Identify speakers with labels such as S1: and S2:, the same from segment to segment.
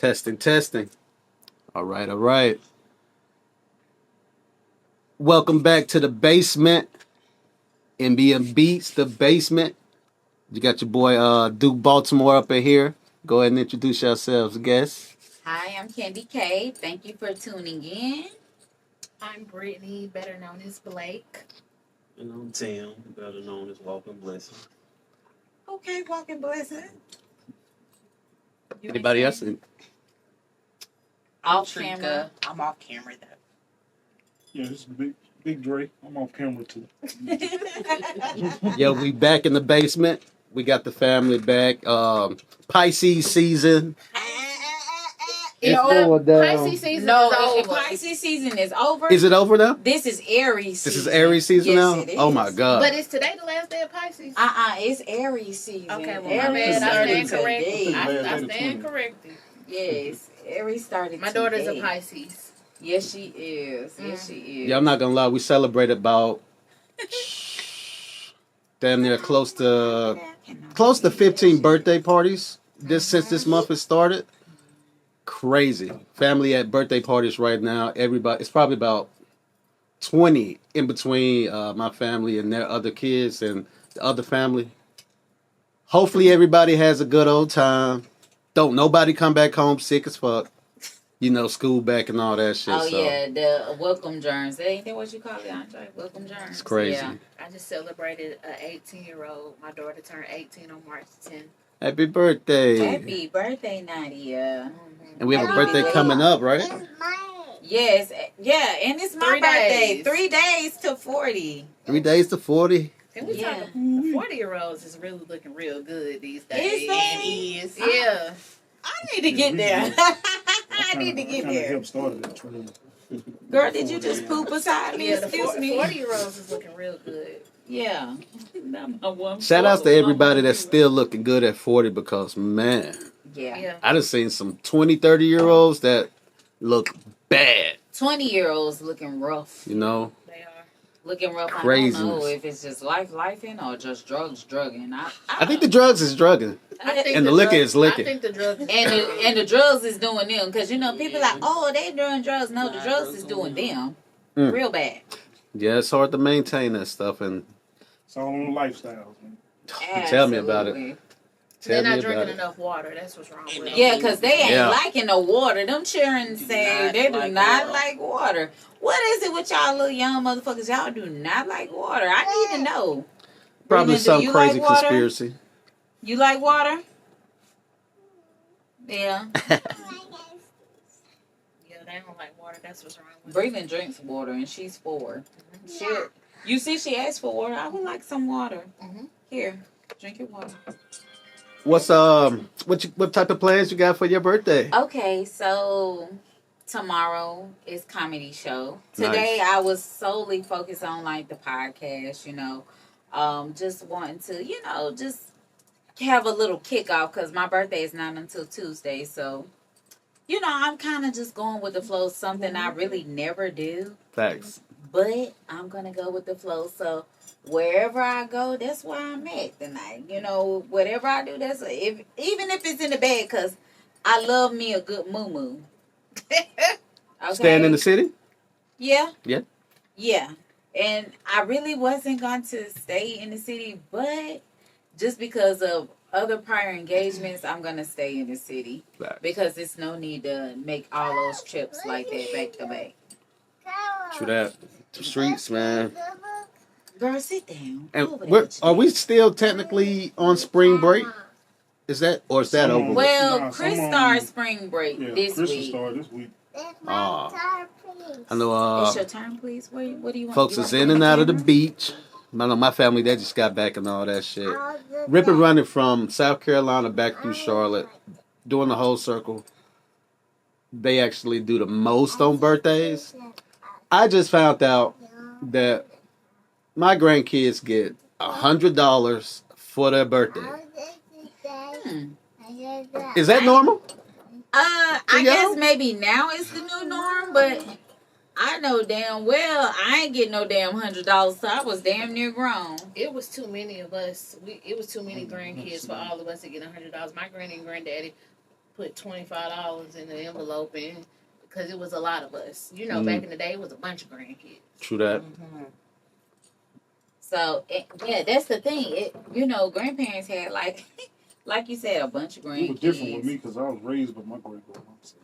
S1: Testing, testing. All right, all right. Welcome back to the basement. MBM Beatz, the basement. You got your boy Duke Baltimore up in here. Go ahead and introduce yourselves, guests.
S2: Hi, I'm Candy K. Thank you for tuning in.
S3: I'm Brittany, better known as Blake.
S4: And I'm Tim, better known as Walking Blessing.
S2: Okay, walking blessing.
S1: Anybody else?
S2: Off
S3: Tricka.
S2: camera.
S3: I'm off camera though.
S5: Yeah, this is big Dre. I'm off camera too.
S1: Yeah, we back in the basement. We got the family back. Pisces season.
S3: It's
S1: going down.
S3: Pisces season
S2: No,
S3: is over.
S2: Pisces season is over.
S1: Is it over now?
S2: This is Aries season.
S1: This is Aries season
S2: Yes,
S1: now?
S2: it is.
S1: Oh my God.
S3: But is today the last day of Pisces?
S2: It's Aries season.
S3: Okay, well, my
S2: Aries
S3: bad. I
S2: started
S3: stand corrected.
S2: today.
S3: I stand corrected.
S2: Yes, Aries started
S3: My daughter's
S2: today.
S3: a Pisces.
S2: Yes, she is. Yes, she is.
S1: Yeah, I'm not gonna lie. We celebrated about damn near close to 15 birthday parties since this month has started. Crazy family at birthday parties right now. Everybody, it's probably about 20 in between my family and their other kids and the other family. Hopefully, everybody has a good old time. Don't nobody come back home sick as fuck. You know, school back and all that shit.
S2: Oh
S1: so
S2: yeah, the welcome germs. Ain't that what you call it, Andre? Welcome germs.
S1: it's crazy.
S2: Yeah.
S3: I just celebrated an 18-year-old. My daughter turned 18 on March 10th.
S1: Happy birthday!
S2: Happy birthday, Nadia.
S1: And we have a
S2: Happy
S1: birthday
S2: birthday.
S1: coming up, right?
S2: Yes, yeah, and it's my
S3: 3
S2: birthday.
S3: days.
S2: 3 days to 40.
S1: 3 days to 40.
S3: Can we
S2: Yeah.
S3: talk? The 40-year-olds is really looking real good these days.
S2: Is they?
S3: Is. Yeah.
S2: I need to get there. I need to get there.
S5: Help started that trend.
S2: Girl, did you just poop beside me?
S3: Yeah, the
S2: Excuse me.
S3: 40-year-olds is looking real good.
S2: Yeah.
S1: Shout outs to everybody that's still looking good at 40 because, man,
S2: Yeah.
S3: Yeah.
S1: I done seen some 20, 30-year-olds that look bad,
S2: 20-year-olds looking rough.
S1: you know?
S3: They are.
S2: Looking rough. I
S1: Craziness.
S2: don't know if it's just lifing or just drugging.
S1: I think the drugs is drugging.
S3: I think
S1: And the liquor
S3: drugs-
S1: is liquor.
S3: I think the drugs.
S2: and the drugs is doing them because you know people like, oh, they doing drugs. No, the drugs is doing them
S1: Mm.
S2: real bad.
S1: Yeah, it's hard to maintain that stuff. And
S5: It's all on lifestyles, man.
S1: tell me about it.
S2: Absolutely.
S3: They're
S1: Tell me
S3: not
S1: about
S3: drinking
S1: it.
S3: enough water. That's what's wrong with them.
S2: Yeah, because they ain't
S1: Yeah.
S2: liking the water. Them children say
S4: not
S2: they do
S4: like
S2: not
S4: water.
S2: like water. What is it with y'all little young motherfuckers? Y'all do not like water. I need to know.
S1: Probably
S2: Brittany, do
S1: some
S2: you
S1: crazy
S2: like water?
S1: conspiracy.
S2: You like water? Yeah.
S3: Yeah, they don't like water. That's what's wrong with them.
S2: Breathing drinks water, and she's 4. Shit. You see, she asked for water. I would like some water.
S3: Mhm.
S2: Here, drink your water.
S1: What's what type of plans you got for your birthday?
S2: Okay, so tomorrow is comedy show. Today
S1: Nice.
S2: I was solely focused on like the podcast, just wanting to, just have a little kickoff because my birthday is not until Tuesday. So, I'm kind of just going with the flow, something I really never do,
S1: Thanks.
S2: but I'm going to go with the flow. So wherever I go, that's where I'm at tonight. Whatever I do, even if it's in the bed, because I love me a good moo-moo. Okay.
S1: Staying in the city?
S2: Yeah.
S1: Yeah.
S2: Yeah. And I really wasn't going to stay in the city, but just because of other prior engagements, I'm going to stay in the city
S1: Thanks.
S2: because there's no need to make all those trips like that back to back.
S1: True that. The streets, man.
S2: Girl, sit down.
S1: And
S2: Over
S1: we're,
S2: there.
S1: are we still technically on spring break? Is that over? with?
S2: Well,
S5: Nah,
S2: Chris
S5: some,
S2: started spring break
S5: Yeah,
S2: this
S5: Christmas
S2: week.
S5: started this week.
S1: I know
S2: It's your turn, please. What do you want?
S1: folks
S2: You
S1: is
S2: want
S1: in
S2: to
S1: and
S2: put
S1: out of the
S2: camera?
S1: beach. I know my family, they just got back and all that shit. Ripping running from South Carolina back through Charlotte, doing the whole circle. They actually do the most on birthdays. I just found out that my grandkids get $100 for their birthday.
S2: Hmm.
S1: Is that normal?
S2: I
S1: y'all?
S2: guess maybe now it's the new norm, but I know damn well I ain't getting no damn $100, so I was damn near grown.
S3: It was too many of us. It was too many grandkids for all of us to get $100. My granny and granddaddy put $25 in the envelope and because it was a lot of us. You know,
S1: Mm.
S3: back in the day, it was a bunch of grandkids.
S1: True that.
S2: So yeah, that's the thing. Grandparents had like you said, a bunch of
S5: It was different with me
S2: grandkids.
S5: because I was raised by my great grandma. So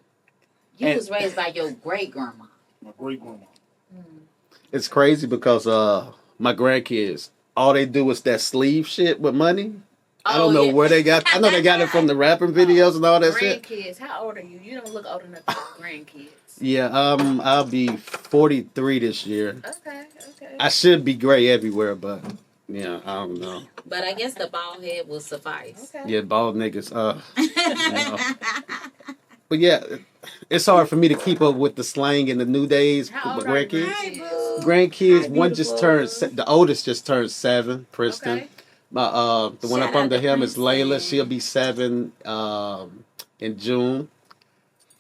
S2: You
S1: And-
S2: was raised by your great grandma.
S5: my great grandma.
S1: It's crazy because my grandkids, all they do is that sleeve shit with money. I don't know where they got. I know they got it from the rapping videos and all that shit.
S3: Grandkids, how old are you? You don't look old enough to have grandkids.
S1: Yeah, I'll be 43 this year.
S3: Okay.
S1: I should be gray everywhere, but yeah, I don't know.
S2: But I guess the bald head will suffice.
S3: Okay.
S1: Yeah, bald niggas. But yeah, it's hard for me to keep up with the slang in the new days.
S3: How
S1: With
S3: old are
S1: grandkids.
S2: Hi, boo.
S1: Grandkids,
S2: Hi,
S1: one just
S2: beautiful.
S1: turned. The oldest just turned 7. Preston.
S3: Okay.
S1: The one
S2: Shout
S1: up
S2: out
S1: under
S2: to
S1: him is Layla.
S2: Princeton.
S1: She'll be 7 in June.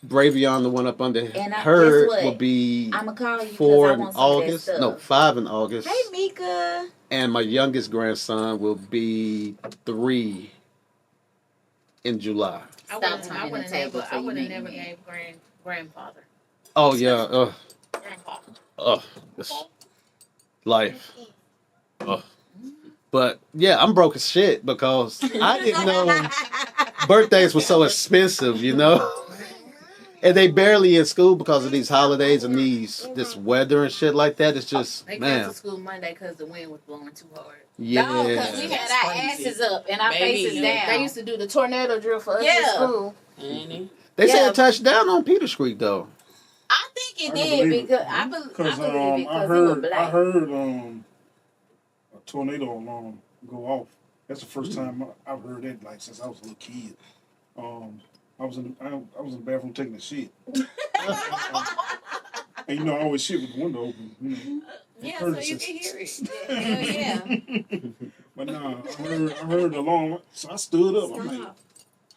S1: Bravion, the one up under
S2: And
S1: her,
S2: guess what?
S1: will be
S2: I'ma call you
S1: 4
S2: because I
S1: in
S2: want some of that
S1: August.
S2: stuff.
S1: No, 5 in August.
S2: Hey, Mika.
S1: And my youngest grandson will be 3 in July.
S2: Stop
S3: I
S2: turning
S3: would
S2: the table
S3: have
S2: for you,
S3: never
S2: man.
S3: gave grandfather.
S1: Oh yeah,
S3: Grandfather.
S1: this life. But yeah, I'm broke as shit because I didn't know birthdays were so expensive, and they barely in school because of these holidays and this weather and shit like that. It's just
S3: They came
S1: man,
S3: to school Monday because the wind was blowing too hard.
S1: yeah.
S2: No, because we had our asses up and our
S6: Maybe,
S2: faces
S6: yeah.
S2: down.
S3: They used to do the tornado drill for us
S2: Yeah.
S3: at school.
S6: Ain't
S1: They
S2: Yeah.
S1: said touchdown on Peter Street though.
S2: I think it
S5: I
S2: did
S5: believe it.
S2: because I believe it
S5: Because
S2: because
S5: I
S2: it was
S5: heard
S2: black.
S5: a tornado alarm go off. That's the first time I've heard that like since I was a little kid. I was in the bathroom taking a shit, and I always shit with the window open.
S2: Yeah,
S5: Heard
S2: so
S5: it
S2: you
S5: since-
S2: can hear it. Yeah.
S5: But nah, I heard the alarm, so I stood up. I'm like, I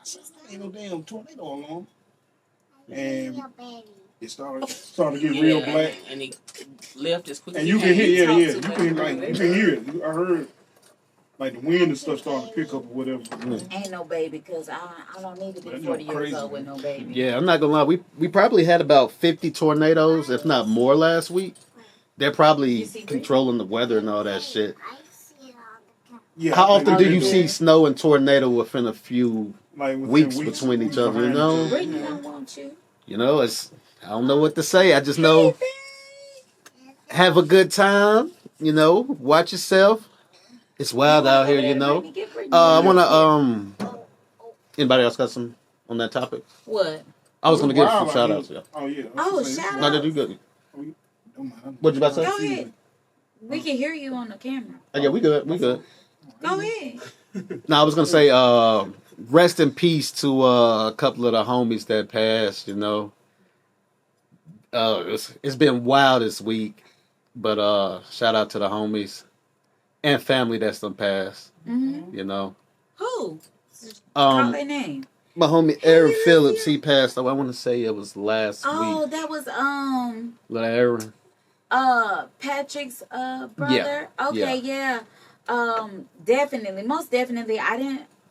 S5: said, ain't no damn tornado alarm. And it started getting real black.
S6: And he left as quick as
S5: And
S6: he
S5: you can hear,
S6: He
S5: you
S6: talked
S5: can
S6: too much.
S5: you can hear it. I heard like the wind and stuff starting to pick up or whatever.
S2: Ain't no baby because I don't need to be
S5: That
S2: 40
S5: look
S2: years
S5: crazy,
S2: old with
S5: man.
S2: no baby.
S1: Yeah, I'm not gonna lie. We probably had about 50 tornadoes, if not more, last week. They're probably
S2: You see
S1: controlling the weather and all that shit.
S5: Yeah,
S1: How
S5: I think
S1: often do
S5: they
S1: you see snow and tornado within a few
S5: like within
S1: weeks between each other,
S5: behind
S1: you know?
S5: each other.
S2: Brittany don't want you.
S1: It's I don't know what to say. I just know have a good time, watch yourself. It's wild out here,
S2: Brittany, get Brittany
S1: I
S2: in
S1: wanna
S2: here.
S1: anybody else got some on that topic?
S2: What?
S1: I was gonna give some
S5: Wow,
S1: shout
S5: like,
S1: outs, yeah.
S5: Oh yeah.
S2: Oh, shout
S1: No,
S2: out.
S1: did you good?
S5: What'd
S1: What'd you about to say?
S2: Go ahead. We can hear you on the camera.
S1: Oh, yeah, we good. Go
S2: ahead.
S1: No, I was gonna say, rest in peace to a couple of the homies that passed. It's been wild this week, but shout out to the homies and family that's done passed.
S2: Mm-hmm. Who? Call their name.
S1: My homie Aaron Phillips, he passed. I want to say it was last
S2: Oh,
S1: week.
S2: that was
S1: Little Aaron.
S2: Patrick's brother.
S1: Yeah.
S2: Okay, yeah. Definitely, most definitely. I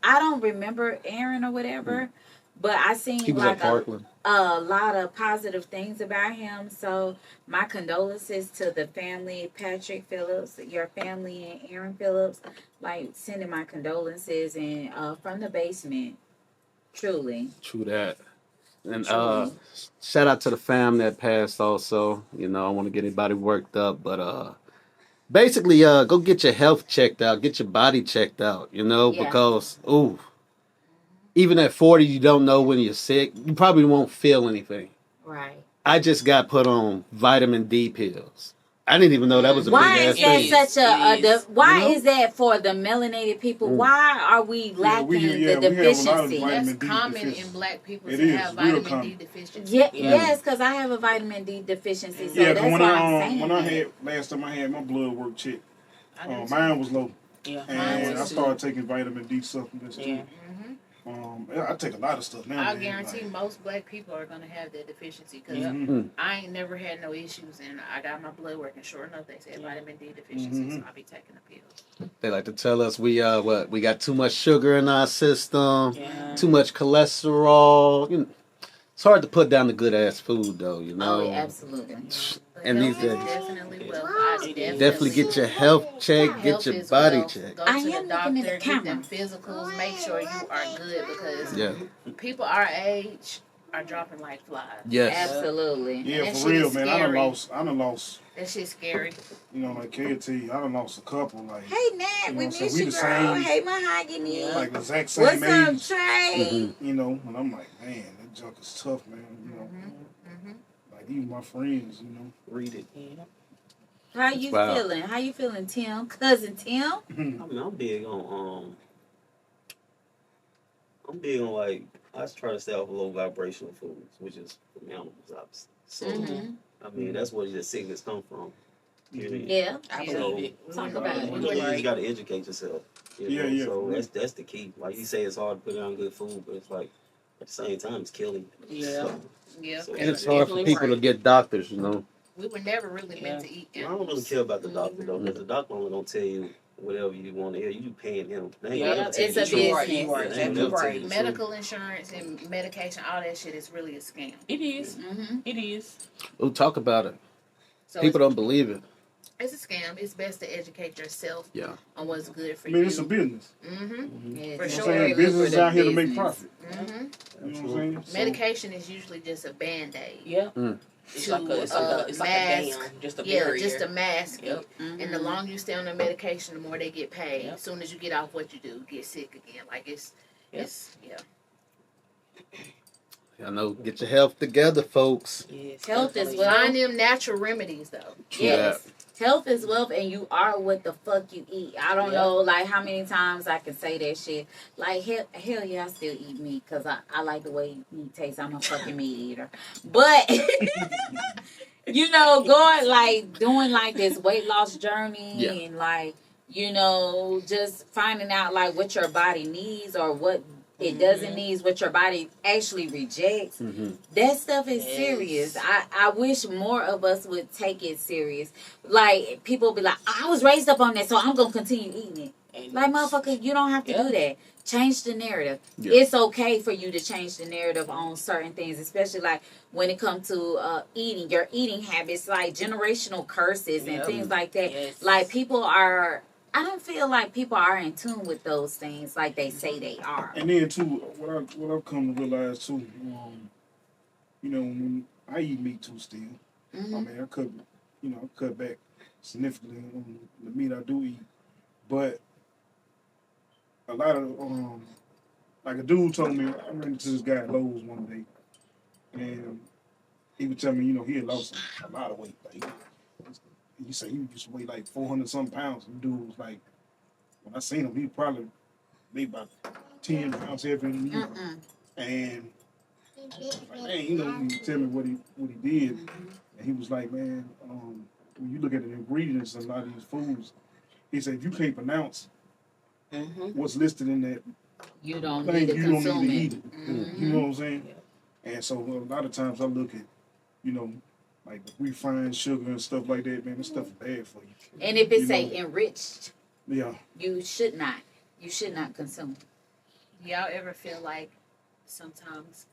S2: don't remember Aaron or whatever, but I seen
S1: He was at
S2: like
S1: Parkland.
S2: a lot of positive things about him. So my condolences to the family, Patrick Phillips, your family, and Aaron Phillips. Like sending my condolences and from the basement. Truly.
S1: True that. And
S2: Truly.
S1: shout out to the fam that passed also. I don't want to get anybody worked up, but basically go get your health checked out, get your body checked out,
S2: Yeah.
S1: because even at 40 you don't know when you're sick. You probably won't feel anything.
S2: Right.
S1: I just got put on vitamin D pills. I didn't even know that was a
S2: Why
S1: big
S2: is
S1: ass
S2: that
S1: thing.
S2: such a why
S1: You know?
S2: is that for the melanated people? Why are we lacking
S5: we
S2: the
S5: have a lot of
S2: deficiency?
S5: vitamin
S3: That's
S5: D
S3: common
S5: deficiency.
S3: in black people
S5: It
S3: to
S5: is,
S3: have
S5: real
S3: vitamin
S5: common.
S3: D deficiency.
S2: Yes, because I have a vitamin D deficiency, so
S5: Yeah,
S2: that's
S5: 'cause
S2: why I'm saying
S5: when I
S2: that.
S5: had last time I had my blood work checked,
S3: I do too.
S5: mine was low,
S6: Yeah,
S5: and
S6: mine
S5: I
S6: was too.
S5: started taking vitamin D supplements too.
S6: Yeah.
S5: I take a lot of stuff now.
S3: I
S5: man.
S3: guarantee
S5: Like,
S3: most black people are gonna have that deficiency because
S5: Mhm.
S3: I ain't never had no issues, and I got my blood working. Sure enough, they said vitamin D deficiency, so I be taking the pills.
S1: They like to tell us we we got too much sugar in our system,
S6: Yeah.
S1: too much cholesterol. It's hard to put down the good ass food though, you
S2: Oh,
S1: know.
S2: absolutely.
S3: But
S1: And these
S3: health is
S1: days,
S3: definitely wealth. I
S1: definitely get your health checked, get
S3: Health
S1: your
S3: is
S1: body
S3: wealth.
S1: checked.
S3: Go
S2: I
S3: to the
S2: am looking
S3: doctor,
S2: at the
S3: get
S2: camera.
S3: them physicals, make sure you are good because
S1: Yeah.
S3: people our age are dropping like flies.
S1: Yes.
S2: Absolutely.
S5: Yeah,
S3: that
S5: for
S3: shit
S5: real,
S3: is
S5: man. I
S3: scary.
S5: done lost.
S3: That shit's scary.
S5: You know, like KT, I done lost a couple. Like,
S2: Hey, Nat,
S5: You know
S2: we
S5: what I'm
S2: miss
S5: saying? We
S2: you,
S5: the
S2: girl.
S5: same-
S2: Hey, Mahogany.
S5: like the exact same
S2: What's up,
S5: age.
S2: Trey?
S5: You know, and I'm like, man, that junk is tough, man. You know, like even my friends, you know.
S4: Read it.
S6: Yeah.
S2: How you
S1: Wow.
S2: feeling? How you feeling, Tim? Cousin Tim?
S4: I mean, I'm big on like I try to stay off of low vibrational foods, which is from animals, obviously. So
S2: Mm-hmm.
S4: I mean, that's where the sickness come from. Period.
S2: Yeah.
S6: I
S4: So,
S6: believe it.
S2: Talk about it.
S4: You just got to educate yourself. You know?
S5: Yeah,
S4: So
S5: for real.
S4: that's the key. Like you say, it's hard to put down good food, but it's like at the same time, it's killing.
S6: Yeah.
S4: So,
S3: Yeah.
S4: so
S1: And it's hard for
S6: Definitely
S1: people to
S6: right.
S1: get doctors, you know.
S3: We were never really meant to eat
S4: I don't
S3: animals.
S4: really care about the doctor though, because the doctor only gonna tell you whatever you want to hear. You paying him. They ain't
S6: Yeah,
S4: gonna tell
S2: it's
S4: you
S2: a
S4: the truth.
S6: Right,
S2: business.
S6: you are
S4: They ain't
S6: exactly
S4: never tell you
S6: right.
S4: the
S3: Medical insurance and medication, all that shit is really a scam.
S6: It is.
S2: Mm-hmm.
S6: It is.
S1: Oh, talk about it.
S3: So
S1: People don't believe it.
S3: it's a scam. It's best to educate yourself
S1: Yeah.
S3: on what's good for
S5: I mean,
S3: you.
S5: it's a business.
S3: Mm-hmm.
S2: Yeah,
S3: For
S2: it's
S3: sure.
S2: a very
S5: Saying business is out here to
S2: lucrative
S5: make
S2: business.
S5: profit.
S3: Mm-hmm.
S5: You know what I'm saying? So,
S3: Medication is usually just a band-aid.
S6: Yeah.
S1: Mm.
S6: It's
S3: To,
S6: like a it's like a it's like a
S3: mask.
S6: dam, just a
S3: Yeah,
S6: barrier.
S3: just a mask.
S6: Yep.
S2: Mhm.
S3: And the longer you stay on the medication, the more they get paid.
S6: Yep.
S3: As soon as you get off what you do, get sick again. Like
S6: Yep.
S3: it's yeah.
S1: I know. Get your health together, folks.
S6: Yes,
S2: Health is
S6: definitely.
S2: well.
S3: Find them natural remedies though.
S1: True
S2: Yes. Health is wealth, and you are what the fuck you eat. I don't
S6: Yeah.
S2: know, like, how many times I can say that shit. Like, hell yeah, I still eat meat because I like the way meat tastes. I'm a fucking meat eater. But, you know, going, like, doing, like, this weight loss journey
S1: Yeah.
S2: and, like, you know, just finding out, like, what your body needs or what it doesn't need, what your body actually rejects.
S1: Mm-hmm.
S2: That stuff is
S6: Yes.
S2: serious. I wish more of us would take it serious. Like, people be like, I was raised up on that, so I'm going to continue eating it.
S6: And
S2: Like, motherfucker, you don't have to
S6: Yeah.
S2: do that. Change the narrative.
S1: Yeah.
S2: It's okay for you to change the narrative on certain things, especially, like, when it comes to eating, your eating habits, like generational curses and
S6: Yep.
S2: things like that.
S6: Yes.
S2: Like, people are... I don't feel like people are in tune with those things like they say they are.
S5: and then too, what I've come to realize too, you know, when I eat meat too still. I
S2: Mhm.
S5: mean, I cut back significantly on the meat I do eat, but a lot of like a dude told me, I ran into this guy at Lowe's one day, and he was telling me, you know, he had lost a lot of weight. Like, he said he used to weigh like 400 something pounds. And the dude was like, when I seen him, he probably weighed about 10 pounds heavier than you.
S2: Mm-mm.
S5: And like, man, you know, he tell me what he did, and he was like, man, when you look at the ingredients of a lot of these foods, he said if you can't pronounce
S6: Mhm.
S5: what's listed in that
S2: You don't
S5: thing,
S2: need to
S5: you don't
S2: consume
S5: need to
S2: it.
S5: eat it.
S2: Mhm.
S5: You know what I'm saying? And so a lot of times I look at, you know, like refined sugar and stuff like that, man, this stuff is bad for you.
S2: And if it
S5: You
S2: say
S5: know.
S2: enriched,
S5: Yeah.
S2: you should not consume.
S3: Y'all ever feel like sometimes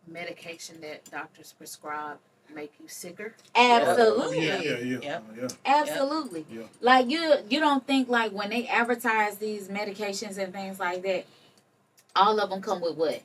S3: medication that doctors prescribe make you sicker?
S2: Absolutely.
S5: Yeah.
S2: Absolutely.
S5: Yeah.
S2: Like you don't think like when they advertise these medications and things like that, all of them come with what?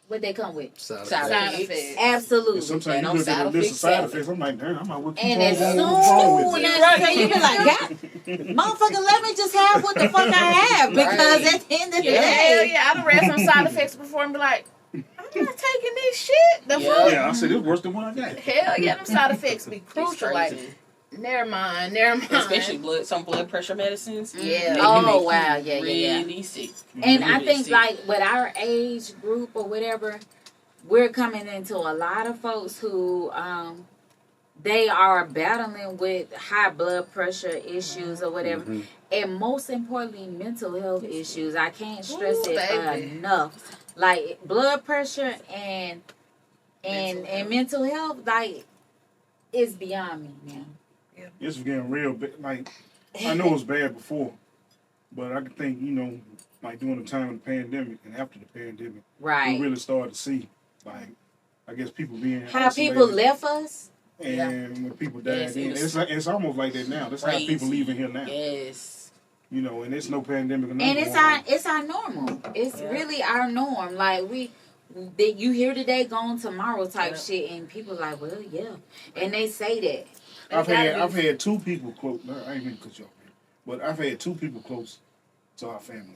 S2: What they come with?
S1: Side
S6: Side
S1: effects.
S3: Side effects.
S2: Absolutely.
S5: And sometimes
S6: And
S5: you
S6: on
S5: look at
S6: side
S5: the list of
S6: effects,
S5: side
S6: salad.
S5: effects, I'm like, damn, I might well keep
S2: And
S5: on
S2: as
S5: going
S2: soon
S5: wrong with that.
S2: as you be like, God, motherfucker, let me just have what the fuck I have because
S6: Right.
S2: at the end of the
S6: Yeah.
S3: Hell
S2: day,
S3: yeah, I done read some side effects before and be like, I'm not taking this shit. The
S6: Yeah.
S3: fuck?
S5: Yeah, I said it's worse than what I got.
S3: Hell yeah, them side effects be
S6: It's
S3: crucial. Like,
S6: crazy.
S3: never mind.
S6: Especially some blood pressure medicines.
S3: Yeah.
S6: They
S2: Oh,
S6: can make you
S2: wow. Yeah.
S6: really sick.
S2: And I
S6: Really
S2: think
S6: sick.
S2: like with our age group or whatever, we're coming into a lot of folks who they are battling with high blood pressure issues or whatever.
S1: Mhm.
S2: And most importantly, mental health issues. I can't stress
S3: Ooh,
S2: it
S3: baby.
S2: enough. Like blood pressure and mental health, like it's beyond me now.
S5: It's getting real bad. Like, I know it was bad before, but I can think, like during the time of the pandemic and after the pandemic, we
S2: Right.
S5: really started to see, like, I guess people being
S2: How
S5: isolated.
S2: people left us.
S5: And when people died,
S6: Yes, it was
S5: it's almost like that now. That's how people
S6: crazy.
S5: leaving here now.
S6: Yes.
S5: And it's no pandemic or nothing.
S2: And it's our normal. It's
S6: Yeah.
S2: really our norm. Like you here today, gone tomorrow type
S6: Yeah.
S2: shit, and people like, well, yeah, and they say that.
S5: I've had two people close. I ain't mean to cut you off, man, but I've had two people close to our family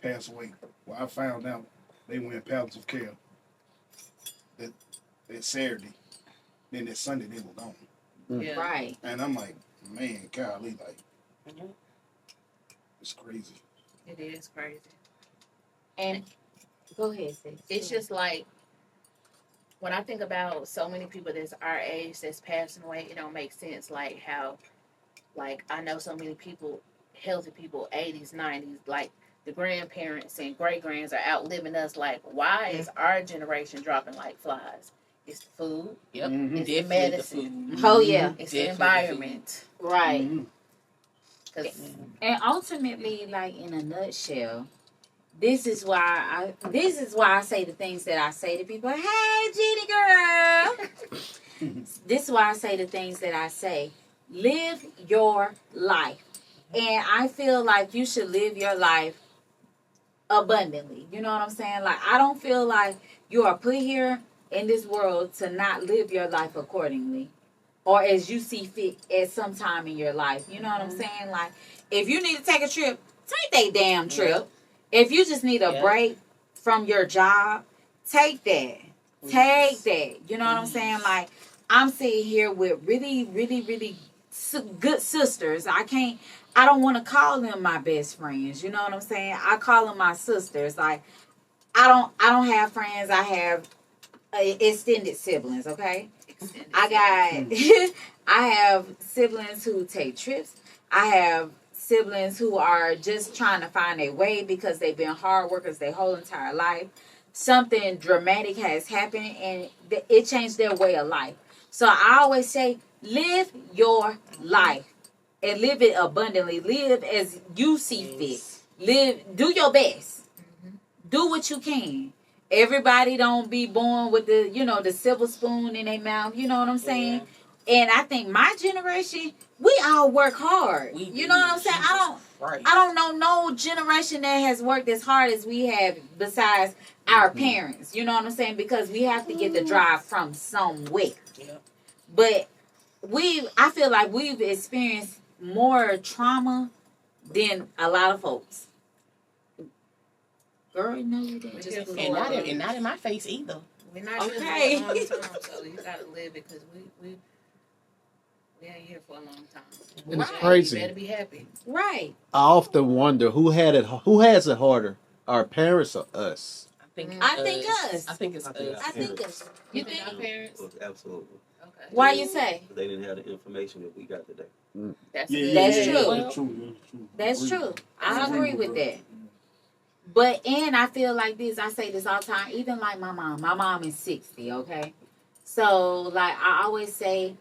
S5: pass away. Well, I found out they were in palliative care that Saturday. Then that Sunday they were gone,
S3: Yeah.
S2: Right.
S5: and I'm like, man, golly, like
S6: Mhm.
S5: it's crazy.
S3: It is crazy.
S2: And go ahead, sis.
S3: It's just like when I think about so many people that's our age that's passing away, it don't make sense. Like how, like I know so many people, healthy people, 80s, 90s, like the grandparents and great grands are outliving us. Like, why is our generation dropping like flies? It's the food,
S6: Yep.
S5: Mhm.
S3: it's the
S6: Definitely the
S3: medicine,
S6: food.
S2: Oh yeah.
S3: it's
S6: Definitely
S3: the
S6: the
S3: environment.
S2: Right.
S5: Mhm.
S3: 'Cause
S2: And ultimately, like in a nutshell, this is why I say the things that I say to people. Hey, Jenny girl. This is why I say the things that I say. Live your life. And I feel like you should live your life abundantly. You know what I'm saying? Like I don't feel like you are put here in this world to not live your life accordingly or as you see fit at some time in your life. You know what I'm saying? Like if you need to take a trip, take that damn trip. If you just need a
S6: Yeah.
S2: break from your job, take that. Take that. You know what I'm saying? Like I'm sitting here with really, really, really good sisters. I don't want to call them my best friends. You know what I'm saying? I call them my sisters. Like I don't have friends. I have extended siblings. Okay. I got I have siblings who take trips. I have siblings who are just trying to find their way because they've been hard workers their whole entire life. Something dramatic has happened and it changed their way of life. So I always say, live your life and live it abundantly. Live as you see fit. Do your best. Do what you can. Everybody don't be born with the silver spoon in their mouth. You know what I'm saying? And I think my generation, we all work hard. You know what I'm saying?
S6: Right.
S2: I don't know no generation that has worked as hard as we have besides our parents. You know what I'm saying? Because we have to get the drive from somewhere.
S6: Yeah.
S2: But I feel like we've experienced more trauma than a lot of folks. Girl, you know you did.
S6: And not in my face either.
S3: we're not here
S2: Okay.
S3: for a long time, so you gotta live it because we ain't here for a long time.
S1: And it's
S2: Right.
S1: crazy.
S3: You better be happy.
S2: Right.
S1: I often wonder who has it harder, our parents or us?
S6: I think
S2: us.
S6: I think it's us.
S2: I think it's.
S3: You
S2: You
S3: think our
S2: think?
S3: parents?
S4: Absolutely.
S3: Okay.
S2: Why you say?
S4: They didn't have the information that we got today.
S3: That's
S5: Yeah,
S3: good.
S2: That's
S5: yeah,
S2: true.
S5: That's true.
S2: That's true. I
S3: Agree
S2: agree with that. But and I feel like this. I say this all the time. Even like my mom. My mom is 60. Okay, so like I always say,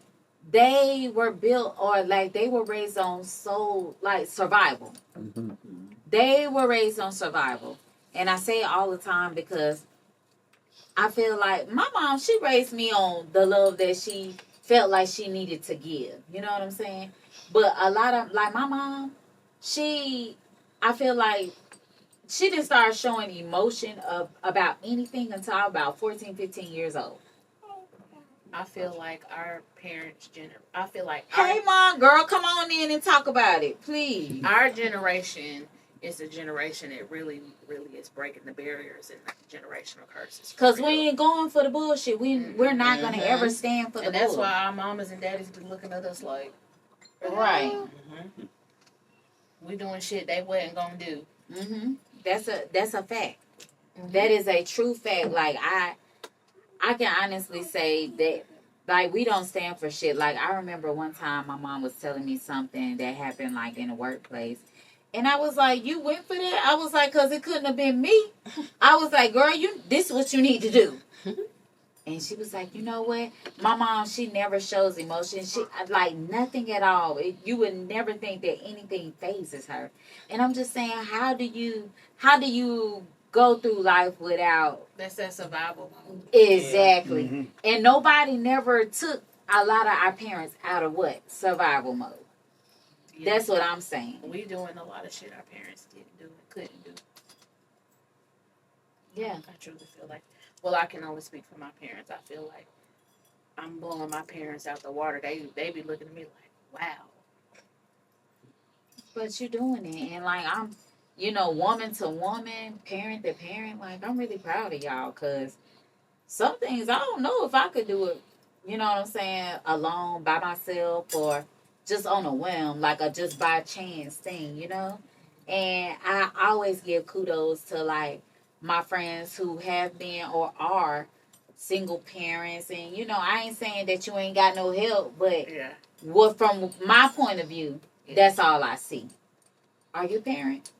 S2: they were built or like they were raised on survival.
S1: Mhm.
S2: They were raised on survival, and I say it all the time because I feel like my mom. She raised me on the love that she felt like she needed to give. You know what I'm saying? But a lot of like my mom, I feel like she didn't start showing emotion about anything until I was about 14, 15 years old.
S3: I feel like our parents' I feel like
S2: Hey, mom, girl, come on in and talk about it, please.
S3: our generation is a generation that really, really is breaking the barriers and the generational curses. for
S2: Because we
S3: real.
S2: ain't going for the bullshit. We're not going to ever stand for the
S3: And that's
S2: bull.
S3: why our mamas and daddies be looking at us like,
S2: Right.
S6: Mhm.
S3: we doing shit they wasn't gonna do.
S2: Mm-hmm. That's a fact. That is a true fact. Like I can honestly say that Like, we don't stand for shit. Like, I remember one time my mom was telling me something that happened, like, in a workplace. And I was like, you went for that? I was like, because it couldn't have been me. I was like, girl, this is what you need to do. And she was like, you know what? My mom, she never shows emotion. She, like, nothing at all. You would never think that anything phases her. And I'm just saying, how do you go through life without...
S3: That's that survival mode.
S2: Exactly.
S5: Mhm.
S2: And nobody never took a lot of our parents out of what? Survival mode.
S3: Yeah.
S2: That's what I'm saying.
S3: We doing a lot of shit our parents didn't do and couldn't do.
S2: Yeah.
S3: I truly feel like, well, I can only speak for my parents. I feel like I'm blowing my parents out the water. They be looking at me like, wow.
S2: But you're doing it. And like, I'm, woman to woman, parent to parent, like, I'm really proud of y'all, because some things I don't know if I could do it, you know what I'm saying, alone, by myself, or just on a whim, like a just by chance thing, And I always give kudos to, like, my friends who have been or are single parents. And, I ain't saying that you ain't got no help, but
S3: Yeah.
S2: what from my point of view, that's all I see. Are you a parent?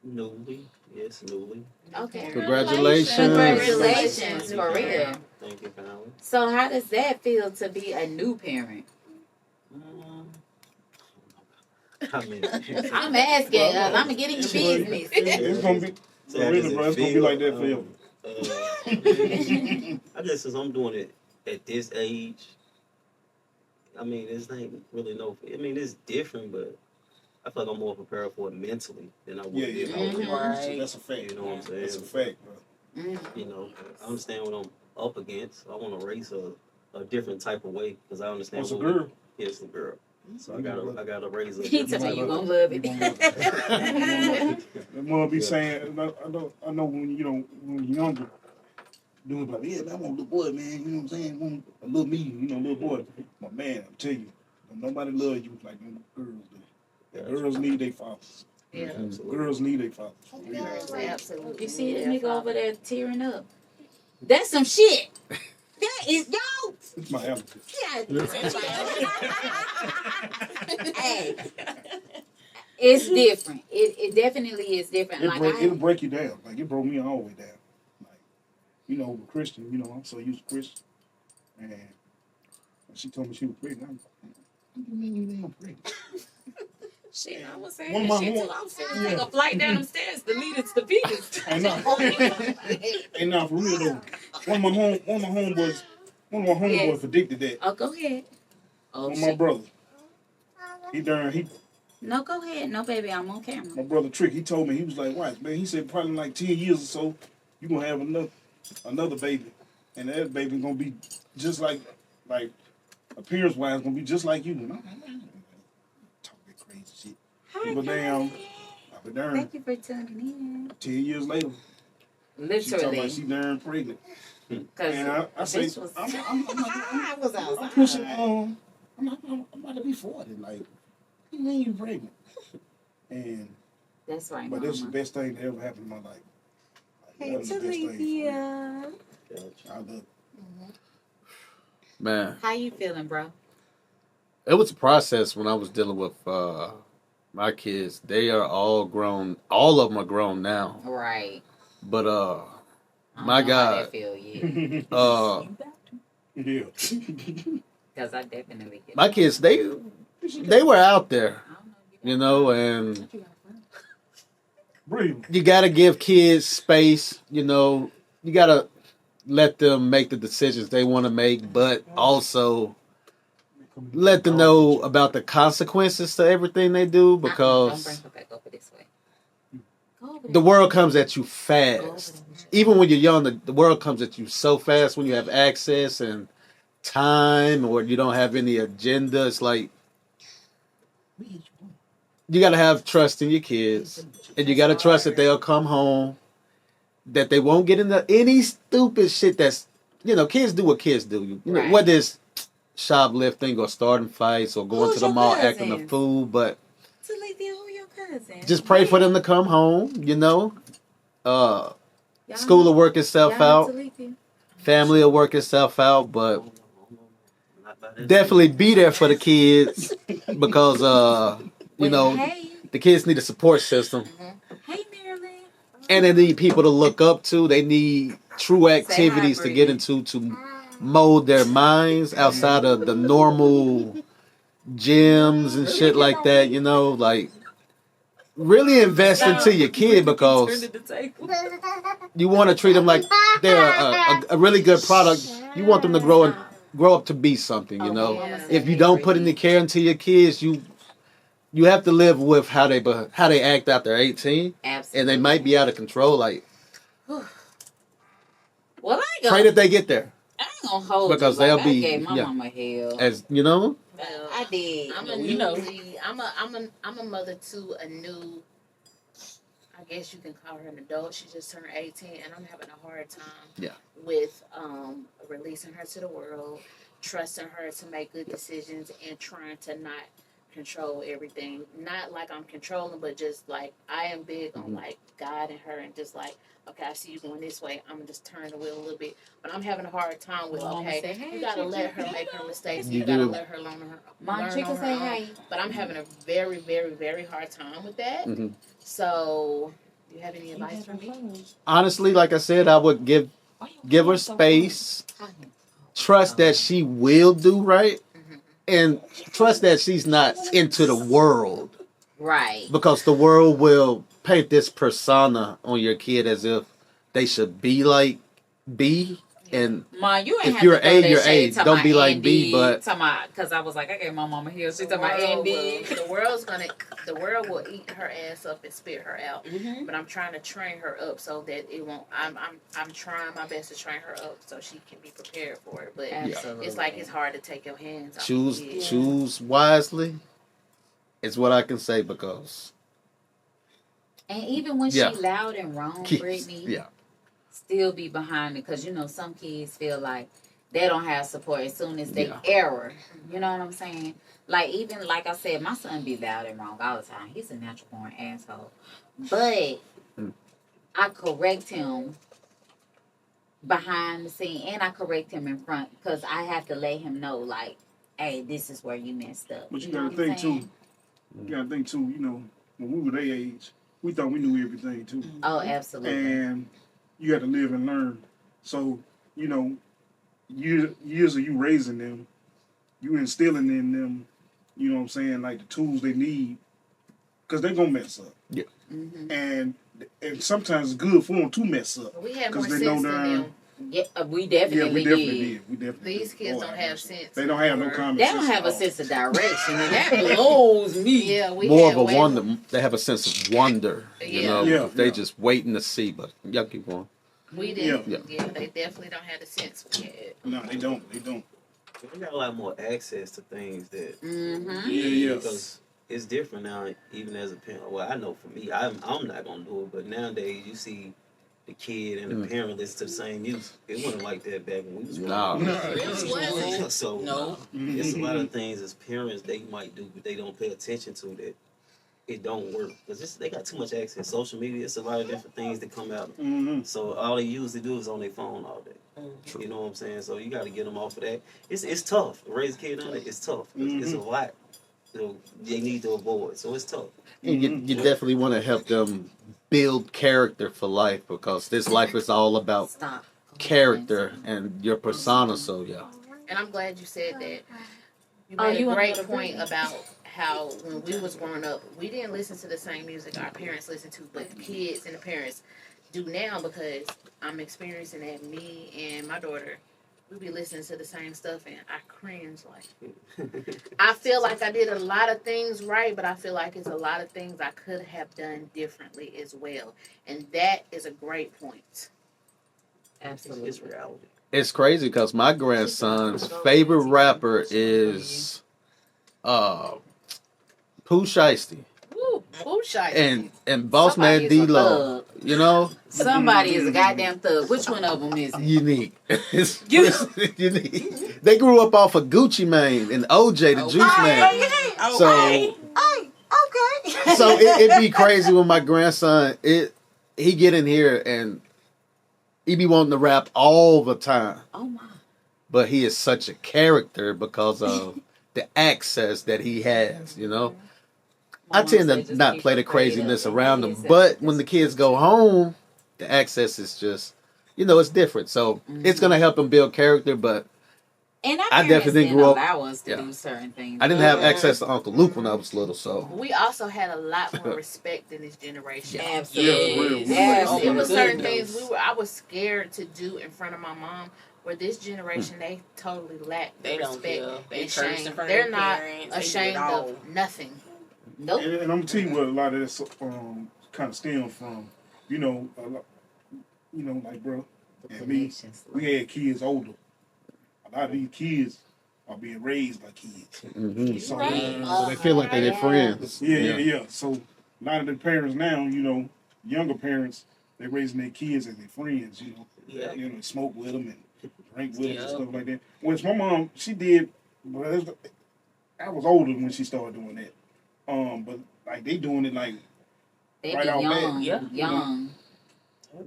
S4: Newly. Yes, newly.
S2: Okay.
S1: Congratulations.
S2: Congratulations, for real.
S4: Thank you, Colin.
S2: So how does that feel to be a new parent?
S4: I mean,
S2: I'm asking, because I'm going to get in your business.
S5: It's gonna be really, bro. It's gonna be like that forever.
S4: I guess since I'm doing it at this age, I mean, this ain't really it's different, but I feel like I'm more prepared for it mentally than I would be if I was
S2: Mhm.
S4: younger.
S2: Right.
S5: That's a fact.
S4: You know what I'm saying?
S5: That's a fact, bro.
S4: I understand what I'm up against. I want to race a different type of way because I understand.
S5: What's a girl?
S4: Yeah, it's a girl. So I gotta raise a
S2: He told me you gonna love it.
S5: That mother be saying, I know when when you're younger, doing like, yeah, man, I want a little boy, man. You know what I'm saying? I want a little me, little boy. But man, I'm telling you, nobody loves you like them girls do.
S4: Yeah,
S5: Girls need their fathers.
S3: Yeah.
S4: absolutely.
S5: Girls need their fathers.
S3: Absolutely.
S2: You see this nigga over there tearing up? That's some shit. That is, yo.
S5: It's my attitude.
S2: Hey, it's different. It definitely is different.
S5: It'll break you down. Like, it broke me all the way down. Like, with Christian, I'm so used to Christian. And when she told me she was pregnant, I'm like, what do you mean I'm pregnant?
S3: Shit, I was saying
S5: One
S3: that
S5: of my
S3: shit too.
S5: home-
S3: I was finna take a flight down them stairs to lead it to the Peters.
S5: And now for real though, one of my homeboys predicted that.
S2: Oh, go ahead. Oh,
S5: One of my
S2: shit.
S5: brothers.
S2: No, go ahead. No, baby, I'm on
S5: My
S2: camera.
S5: brother Trick, he told me, he was like, watch, man, he said probably in like 10 years or so, you gonna have another baby. And that baby gonna be just like appearance wise, gonna be just like you. And I'm like, man, talk that crazy shit.
S2: Hi,
S5: But damn,
S2: Condy. Thank you for tuning in.
S5: 10 years later, she talking
S2: Literally.
S5: about she darn pregnant.
S2: Because
S5: And I say,
S2: bitch was...
S5: I
S2: was
S5: I'm pushing, I'm about to be 40. Like, you ain't even pregnant. And,
S2: That's right,
S5: but that's the
S2: mama.
S5: best thing that ever happened in my life. Like,
S2: Hey,
S5: that was the best thing for me.
S2: Talithia.
S5: I love it.
S1: Man,
S2: How you feeling, bro?
S1: it was a process when I was dealing with my kids. They are all grown. All of them are grown now.
S2: Right.
S1: But
S2: I don't
S1: my
S2: know how
S1: God,
S2: that feel yet.
S5: Yeah.
S2: Because I definitely get
S1: my
S2: it.
S1: kids, they were out there,
S2: I don't know.
S1: and
S5: Breathe.
S1: you got to give kids space. You got to let them make the decisions they want to make, but also let them know about the consequences to everything they do,
S2: Don't bring
S1: because
S2: her back over this way. Go over
S1: the
S2: there.
S1: world comes at you
S2: Go over
S1: fast.
S2: there.
S1: Even when you're young, the world comes at you so fast when you have access and time, or you don't have any agenda. It's like you got to have trust in your kids, and you got to trust that they'll come home, that they won't get into any stupid shit that's, kids do what kids do.
S2: Right.
S1: Whether it's shoplifting or starting fights or going
S2: Who's
S1: to the
S2: your
S1: mall acting a
S2: cousins?
S1: fool, but
S2: Talithia, who your cousin?
S1: just pray for them to come home,
S2: Y'all
S1: school
S2: know-
S1: will work itself
S2: y'all know
S1: out.
S2: Talithia?
S1: Family will work itself out, but definitely be there for the kids because
S2: Hey,
S1: the kids need a support system
S2: hey, Marilyn.
S1: and they need people to look up to. They need true activities to get
S2: Brittany.
S1: into to mold their minds outside of the normal gyms and shit like that. Like really invest into your kid because you want to treat them like they're a really good product. You want them to grow up to be something.
S3: Yeah.
S1: If you don't put any care into your kids, you have to live with how they act after 18,
S2: Absolutely.
S1: and they might be out of control. Like,
S2: Well, I ain't
S1: pray
S2: gonna,
S1: that they get there,
S2: I ain't gonna hold
S1: because
S2: you. Like,
S1: they'll be-
S2: I gave my
S1: yeah.
S2: mama hell.
S1: as
S3: Well,
S2: I did.
S3: I'm a
S2: you know.
S3: newly, I'm a mother to a new. I guess you can call her an adult. She just turned 18, and I'm having a hard time with releasing her to the world, trusting her to make good decisions, and trying to not control everything. Not like I'm controlling, but just like I am big on like guiding her and just like, okay, I see you going this way. I'm gonna just turn the wheel a little bit. But I'm having a hard time with
S2: Mama
S3: okay,
S2: say, hey,
S3: you gotta
S2: Tricka,
S3: let her make her mistakes.
S1: You
S3: You gotta
S1: do.
S3: let her learn
S2: Mom,
S3: on
S2: Tricka
S3: her
S2: say
S3: own.
S2: hey.
S3: But I'm having a very, very, very hard time with that.
S1: Mhm.
S3: So, do you have any advice for me?
S1: honestly, like I said, I would give her space, trust that she will do right, and trust that she's not into the world,
S2: Right.
S1: because the world will paint this persona on your kid as if they should be like B, and
S2: Mom, you ain't
S1: if
S2: have
S1: you're
S2: to throw
S1: A,
S2: that
S1: you're
S2: shade
S1: A.
S2: to
S1: Don't
S2: my
S1: be like
S2: Andy,
S1: B, but
S2: because I was like, I gave my mama hell. She
S3: The
S2: talking about
S3: world,
S2: Andy.
S3: will, the world will eat her ass up and spit her out. But I'm trying to train her up so that it won't. I'm trying my best to train her up so she can be prepared for it. But
S2: Absolutely.
S3: it's like it's hard to take your hands off.
S1: choose
S3: the kid.
S1: choose wisely. Is what I can say, because
S2: And even when
S1: Yeah.
S2: she loud and wrong,
S1: kids,
S2: Brittany,
S1: yeah,
S2: still be behind it, because some kids feel like they don't have support as soon as they
S1: Yeah.
S2: error. You know what I'm saying? Like, even like I said, my son be loud and wrong all the time. He's a natural born asshole. But
S1: Mm.
S2: I correct him behind the scene, and I correct him in front, because I have to let him know, like, hey, this is where you messed up.
S5: But you
S2: know
S5: gotta
S2: what I'm
S5: think
S2: saying?
S5: too. You gotta think too. When we were their age, we thought we knew everything too,
S2: Oh, absolutely.
S5: and you had to live and learn. So years of you raising them, you instilling in them. You know what I'm saying? Like the tools they need, because they're gonna mess up,
S2: Mm-hmm.
S5: and sometimes it's good for them to mess up.
S3: But we have more
S5: 'Cause they
S3: sense
S5: know
S3: than
S5: they're-
S3: them.
S2: Yeah, we
S5: Yeah,
S2: definitely,
S5: we definitely
S2: did.
S5: did. We definitely.
S3: These
S5: did.
S3: kids
S5: Lord
S3: don't
S5: have
S3: have
S5: mercy.
S3: sense.
S5: They don't have no
S3: or-
S5: common
S2: They
S5: sense.
S2: don't have
S5: at
S2: a
S5: all.
S2: sense of direction, and that blows me.
S3: Yeah, we
S1: more
S3: had
S1: of a
S3: way
S1: wonder.
S3: more-
S1: They have a sense of wonder.
S3: Yeah.
S5: Yeah,
S1: They
S5: yeah.
S1: just waiting to see. But y'all keep going.
S3: We didn't.
S1: Yeah.
S3: Yeah, they definitely don't have the sense we had.
S5: No, they don't. They don't.
S4: We got a lot more access to things that
S2: Mm-hmm.
S5: Yeah.
S4: because it's different now. Even as a parent, well, I know for me, I'm not gonna do it. But nowadays, you see the kid and the parent listen to the same music. It wasn't like that back when we was growing
S1: Nah.
S4: up.
S3: Really wasn't.
S4: So
S6: No.
S4: it's a lot of things as parents they might do, but they don't pay attention to that. It don't work because they got too much access. Social media, it's a lot of different things that come out.
S5: Mm-hmm.
S4: So all they usually do is on their phone all day. You know what I'm saying? So you got to get them off of that. It's tough. Raise a kid on it. It's tough. It's a lot. They need to avoid. So it's tough.
S1: And you definitely want to help them build character for life, because this life is all about
S2: Stop.
S1: character and your persona. So yeah,
S3: And I'm glad you said that. You
S2: Oh,
S3: made
S2: you
S3: a
S2: wanna
S3: great
S2: go to
S3: point
S2: Brittany?
S3: about how when we was growing up, we didn't listen to the same music our parents listened to, but the kids and the parents do now, because I'm experiencing that. Me and my daughter, we be listening to the same stuff, and I cringe. Like, I feel like I did a lot of things right, but I feel like it's a lot of things I could have done differently as well, and that is a great point.
S2: Absolutely.
S4: It's reality.
S1: it's crazy because my grandson's favorite rapper is Pooh Shiesty
S3: Woo, who shy?
S1: and Boss Man
S2: Somebody is a
S1: D-Lo.
S2: thug.
S1: You know,
S2: Somebody is a goddamn thug. Which one of them is it?
S1: unique. It's
S2: You-
S1: unique. They grew up off of Gucci Mane and OJ the Juice Man. So
S2: Okay.
S1: so it'd be crazy when my grandson he get in here and he be wanting to rap all the time.
S2: Oh my.
S1: but he is such a character because of the access that he has. You know, I tend to not play the craziness around them, but when the kids go home, the access is just, it's different. So it's gonna help them build character, but.
S2: And
S1: I definitely
S2: didn't
S1: grew up.
S2: allow us to
S1: Yeah.
S2: do certain things.
S1: I didn't have access to Uncle Luke when I was little, so.
S3: We also had a lot more respect in this generation.
S2: Absolutely.
S5: Yeah,
S3: It
S2: Absolutely.
S3: was certain things I was scared to do in front of my mom. Where this generation, they totally lack
S6: They don't
S3: respect
S6: care. They
S3: and
S6: curse in
S3: shame.
S6: front of
S3: They're
S6: their
S3: not
S6: parents. They do it
S3: ashamed
S6: all.
S3: of nothing.
S2: Nope.
S5: And I'm gonna tell you what a lot of this kind of stems from. You know, like bro, and me, we had kids older. A lot of these kids are being raised by kids.
S1: Mm-hmm.
S5: So,
S1: So they feel like they're their friends.
S5: Yeah. So a lot of the parents now, younger parents, they're raising their kids as their friends.
S4: Yeah.
S5: Smoke with them and drink with them and stuff like that. Which my mom, she did. But I was older when she started doing that. But like they doing it like
S2: They
S5: right
S2: be
S5: out
S2: young,
S6: Yeah.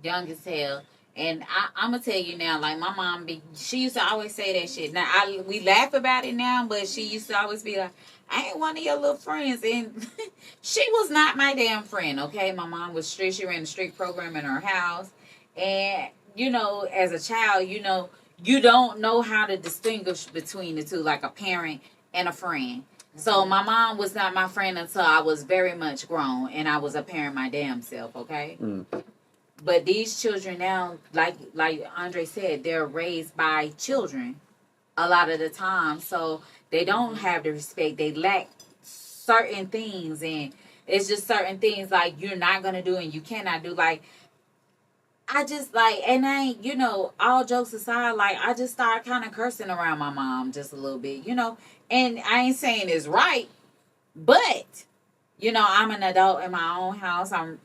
S2: young as hell. And I'm gonna tell you now, like my mom, she used to always say that shit. Now we laugh about it now, but she used to always be like, "I ain't one of your little friends," and she was not my damn friend. Okay, my mom was strict. She ran a strict program in her house, and as a child, you don't know how to distinguish between the two, like a parent and a friend. So my mom was not my friend until I was very much grown and I was a parent my damn self, okay?
S1: Mm.
S2: But these children now, like Andre said, they're raised by children a lot of the time. So they don't have the respect. They lack certain things, and it's just certain things like you're not going to do and you cannot do. Like, I just and all jokes aside, like I just started kind of cursing around my mom just a little bit, and I ain't saying it's right, but I'm an adult in my own house. I'm,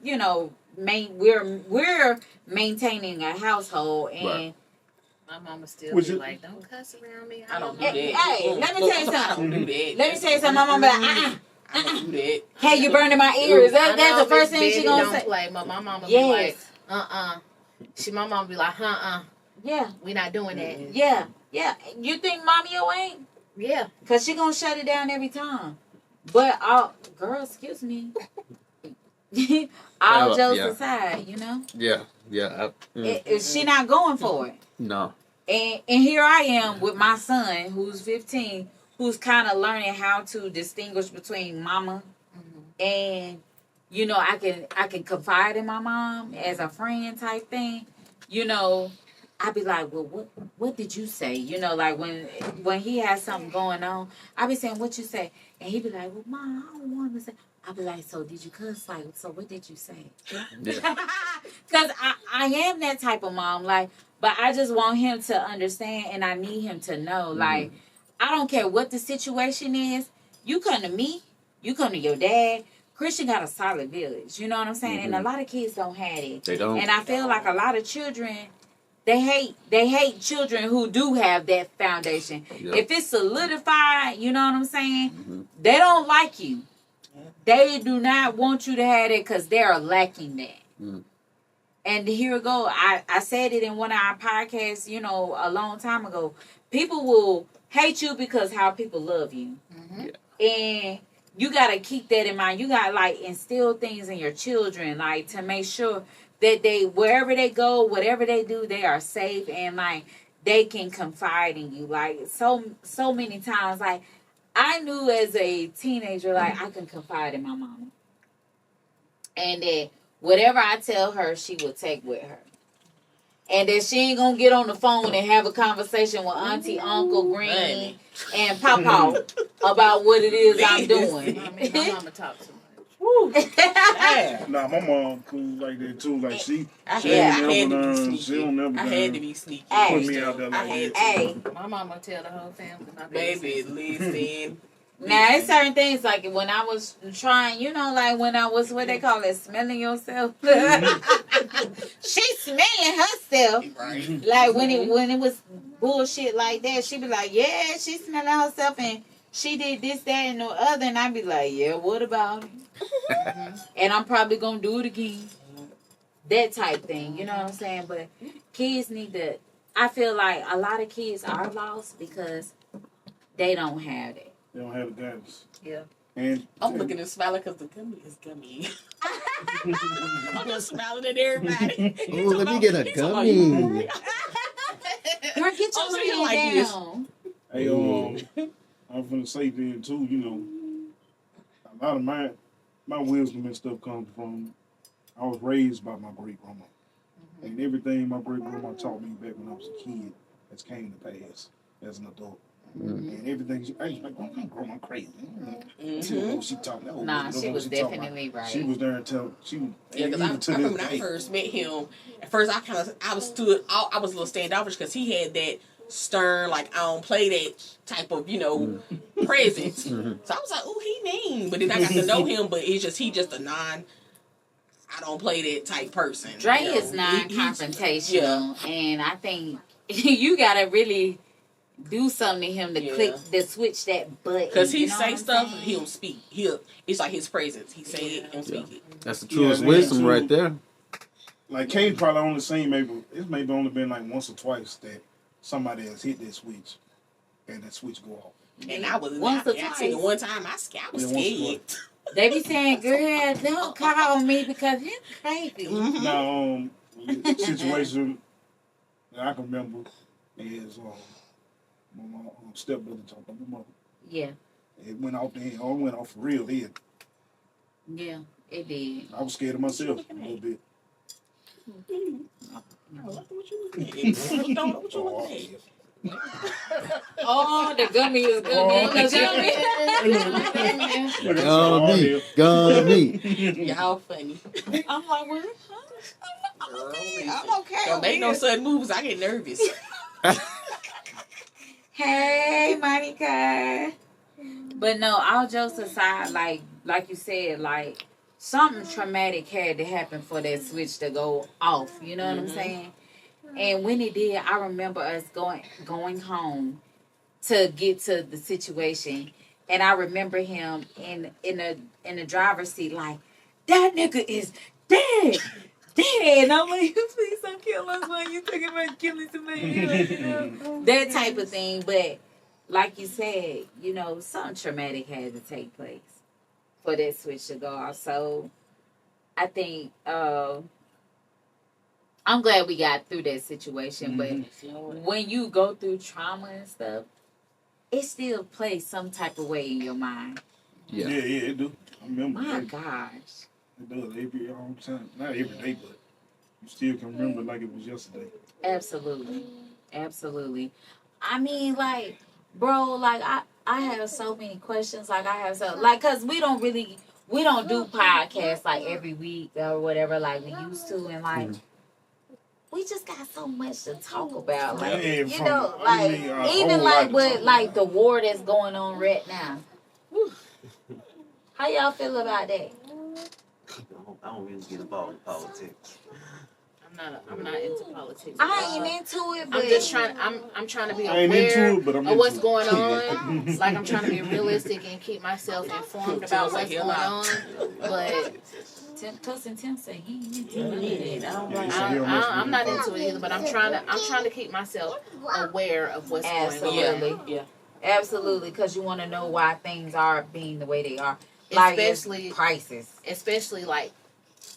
S2: we're maintaining a household, and
S1: Right.
S3: My mama still
S5: Was
S3: be
S5: it-
S3: like, "Don't cuss around me."
S6: I don't do
S2: Hey,
S6: that.
S2: hey, let me tell you
S6: I
S2: something.
S6: don't do that.
S2: Let me tell you something. My mom be like,
S6: I don't do that.
S2: hey, you burning my ears.
S3: I know
S2: That's the first
S3: Miss
S2: thing she
S3: Betty
S2: gonna
S3: don't
S2: say.
S3: play, but my mama be
S2: Yes.
S3: like, my mama be like,
S2: Yeah,
S3: we not doing that.
S2: yeah. You think mommy ain't?
S3: Yeah.
S2: Cause she gonna shut it down every time. But girl, excuse me. All jokes
S1: Yeah.
S2: aside,
S1: Yeah.
S2: she not going for it.
S1: No.
S2: And here I am with my son, who's 15, who's kind of learning how to distinguish between mama and I can confide in my mom as a friend type thing. I'd be like, well, what did you say? Like when he has something going on, I'd be saying, what you say? And he'd be like, well, Mom, I don't want to say. I'd be like, so did you cuss? Like, so what did you say? Because I am that type of mom. Like, but I just want him to understand, and I need him to know. Like, I don't care what the situation is. You come to me. You come to your dad. Christian got a solid village. You know what I'm saying? And a lot of kids don't have it.
S1: They don't.
S2: And I feel like a lot of children, they hate children who do have that foundation.
S1: Yep.
S2: If it's solidified, you know what I'm saying? They don't like you. They do not want you to have it because they're lacking that. And here we go. I said it in one of our podcasts, a long time ago. People will hate you because how people love you. And you got to keep that in mind. You got to instill things in your children, to make sure that they, wherever they go, whatever they do, they are safe and they can confide in you. So many times, I knew as a teenager, I can confide in my mama. And that whatever I tell her, she will take with her. And that she ain't going to get on the phone and have a conversation with Auntie, Uncle, Granny, and Papa about what it is I'm doing.
S3: My mama talk too much.
S5: Nah, my mom cool like that too. Like she
S6: I
S5: don't
S6: had
S5: never
S6: to be
S5: learn.
S6: sneaky.
S5: She don't never
S6: I
S5: learn.
S6: had to be sneaky.
S2: Hey.
S5: Put me out there
S6: I
S5: like
S6: had
S5: that.
S2: Hey,
S3: My mama tell the whole family not
S6: Baby, listen.
S2: now it's certain things when I was trying, when I was what they call it, smelling yourself. She smelling herself.
S6: Right.
S2: Like when it was bullshit like that, she be like, yeah, she smelling herself and she did this, that, and the other, and I be like, yeah, what about it? And I'm probably gonna do it again. That type thing, you know what I'm saying? But kids need to. I feel like a lot of kids are lost because they don't have it.
S5: They don't have the guidance.
S2: Yeah.
S5: And
S6: I'm looking and smiling because the gummy is gummy. I'm just smiling at everybody.
S1: Oh, let me get a gummy.
S2: Girl, get your
S6: Oh, so you
S2: hand
S6: like this.
S2: down.
S5: hey, I'm finna say then too. You know, a lot of my wisdom and stuff comes from. I was raised by my great grandma, and everything my great grandma taught me back when I was a kid has came to pass as an adult. And everything I was like, oh, my grandma crazy. She taught me.
S2: Nah, she was definitely right.
S5: She was there until she was.
S6: Yeah, because I remember when I first met him. At first, I was a little standoffish because he had that stern, like I don't play that type of presence. So I was like, oh, he mean. But then I got to know him. But he just a I don't play that type person.
S2: Dre is non-confrontational, and I think you gotta really do something to him to click, to switch that button.
S6: Because he say stuff, he'll speak. It's like his presence. He say it and speak it.
S1: That's the truest wisdom right there.
S5: Like Kane probably only seen it's maybe only been like once or twice that somebody has hit that switch, and that switch go off.
S6: And I was I seen it one time. I was scared.
S2: They be saying, "Girl, don't call me because he's crazy."
S5: Now, situation that I can remember is when my stepbrother talked about my mother.
S2: Yeah.
S5: It went off then. It went off for real then.
S2: Yeah, it did.
S5: I was scared of myself a little bit.
S2: Oh, the gummy is good.
S1: Gummy.
S6: Y'all funny.
S2: I'm like, what? I'm okay.
S6: Don't make no sudden moves. I get nervous.
S2: Hey, Monica. But no, all jokes aside, like you said, like something traumatic had to happen for that switch to go off. You know what I'm saying? And when it did, I remember us going home to get to the situation, and I remember him in the driver's seat, like, that nigga is dead. And I'm like, please don't kill us while you thinking about killing somebody else, that type of thing. But like you said, something traumatic had to take place for that switch to go off. So I think I'm glad we got through that situation. But when you go through trauma and stuff, it still plays some type of way in your mind.
S5: Yeah, it do. I remember.
S2: My gosh.
S5: It does every time. Not every day, but you still can remember like it was yesterday.
S2: Absolutely. I mean, like, bro, like I have so many questions. Like cause we don't do podcasts like every week or whatever like we used to, and like we just got so much to talk about. Like even with the war that's going on right now. How y'all feel about that?
S4: I don't really get involved in politics.
S3: I'm not into politics.
S2: I ain't into it, but
S3: I'm trying to be aware of what's going on. Like I'm trying to be realistic and keep myself informed about what's going on. But
S2: Cousin Tim said he ain't into it.
S3: I'm not into it either. But I'm trying to keep myself aware of what's going on.
S2: Yeah. Absolutely, because you want to know why things are being the way they are. Like especially prices.
S3: Especially like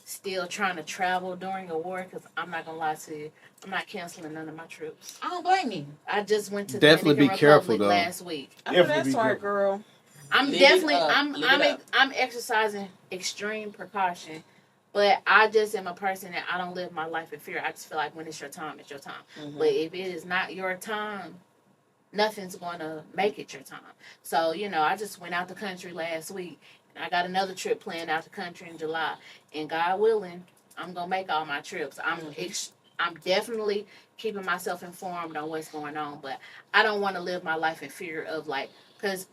S3: still trying to travel during a war, because I'm not gonna lie to you, I'm not canceling none of my trips.
S2: I don't blame you.
S3: I just went to
S1: definitely
S3: Dominican
S1: be careful
S3: Republic
S1: though.
S3: last week.
S6: I know that's right, girl.
S3: I'm exercising extreme precaution, but I just am a person that I don't live my life in fear. I just feel like when it's your time, it's your time. But if it is not your time, nothing's going to make it your time. So, I just went out the country last week. And I got another trip planned out the country in July. And God willing, I'm going to make all my trips. I'm definitely keeping myself informed on what's going on. But I don't want to live my life in fear of because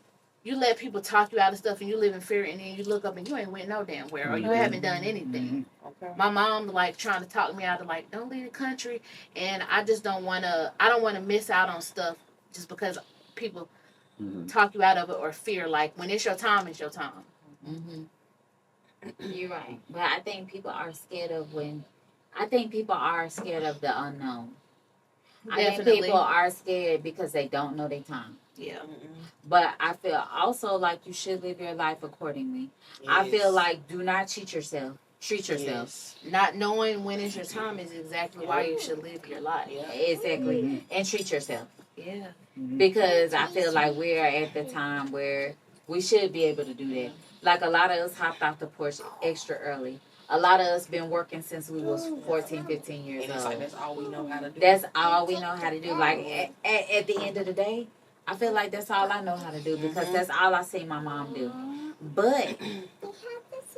S3: you let people talk you out of stuff and you live in fear, and then you look up and you ain't went no damn where, or you haven't done anything. Okay. My mom trying to talk me out of don't leave the country. And I just don't want to miss out on stuff just because people talk you out of it or fear. When it's your time, it's your time.
S2: You're right, but I think people are scared of the unknown. I think
S3: Definitely.
S2: people are scared because they don't know their time.
S3: Yeah.
S2: But I feel also like you should live your life accordingly. I feel like do not cheat yourself. Treat yourself.
S3: Not knowing when is your time is exactly why you should live your life.
S2: Yeah. Exactly. And treat yourself.
S3: Yeah.
S2: Because I feel like we're at the time where we should be able to do that. Like a lot of us hopped off the porch extra early. A lot of us been working since we was 14, 15 years
S6: And it's
S2: old.
S6: like that's all we know how to do.
S2: That's all we know how to do. Like at the end of the day, I feel like that's all I know how to do because that's all I see my mom do. But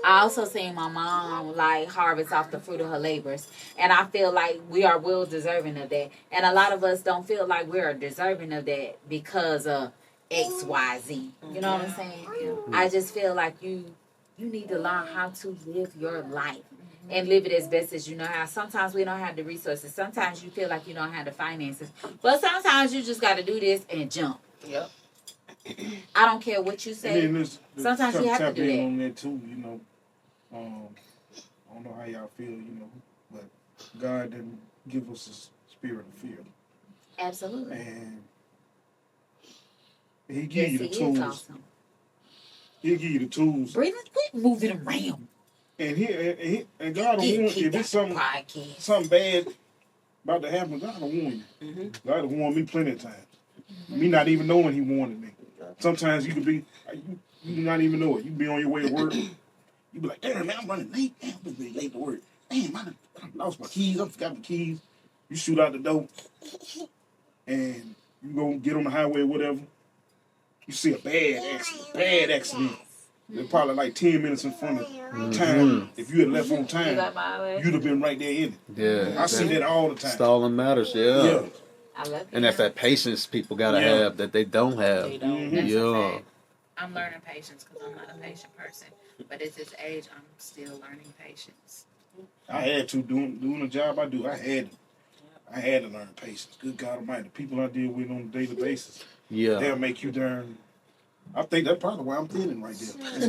S2: I also seen my mom like harvest off the fruit of her labors, and I feel like we are well deserving of that. And a lot of us don't feel like we are deserving of that because of X, Y, Z. You know what I'm saying? I just feel like you need to learn how to live your life and live it as best as you know how. Sometimes we don't have the resources. Sometimes you feel like you don't have the finances. But sometimes you just got to do this and jump.
S6: Yep.
S2: I don't care what you say.
S5: And then
S2: Sometimes you have to
S5: tap
S2: do
S5: in
S2: that.
S5: on that too, you know. I don't know how y'all feel, you know, but God didn't give us a spirit of fear.
S2: Absolutely.
S5: And He give you the
S2: Yes, he is
S5: tools.
S2: awesome.
S5: He'll give you the tools.
S2: Brittany, quit moving around.
S5: And God will warn you if it's something bad about to happen. God will warn you. God will warn me plenty of times. Me not even knowing He warned me. Sometimes you could be, you do not even know it. You be on your way to work. You be like, damn man, I'm running late. Damn, I'm be late to work. Damn, I lost my keys. I forgot my keys. You shoot out the door, and you go get on the highway or whatever. You see a bad accident. They're probably like 10 minutes in front of time. If you had left on time, you'd have been right there in it.
S1: Yeah.
S5: I see that all the time.
S1: Stalling matters, yeah.
S5: Yeah.
S2: I love
S1: And that's that patience people gotta have that they don't have.
S6: They don't.
S3: That's a
S1: Yeah.
S3: fact. I'm learning patience because I'm not a patient person. But at this age, I'm still learning patience.
S5: I had to doing the job I do. I had to learn patience. Good God Almighty, the people I deal with on a daily basis,
S1: Yeah.
S5: they'll make you darn. I think that's probably why I'm thinning right there. That's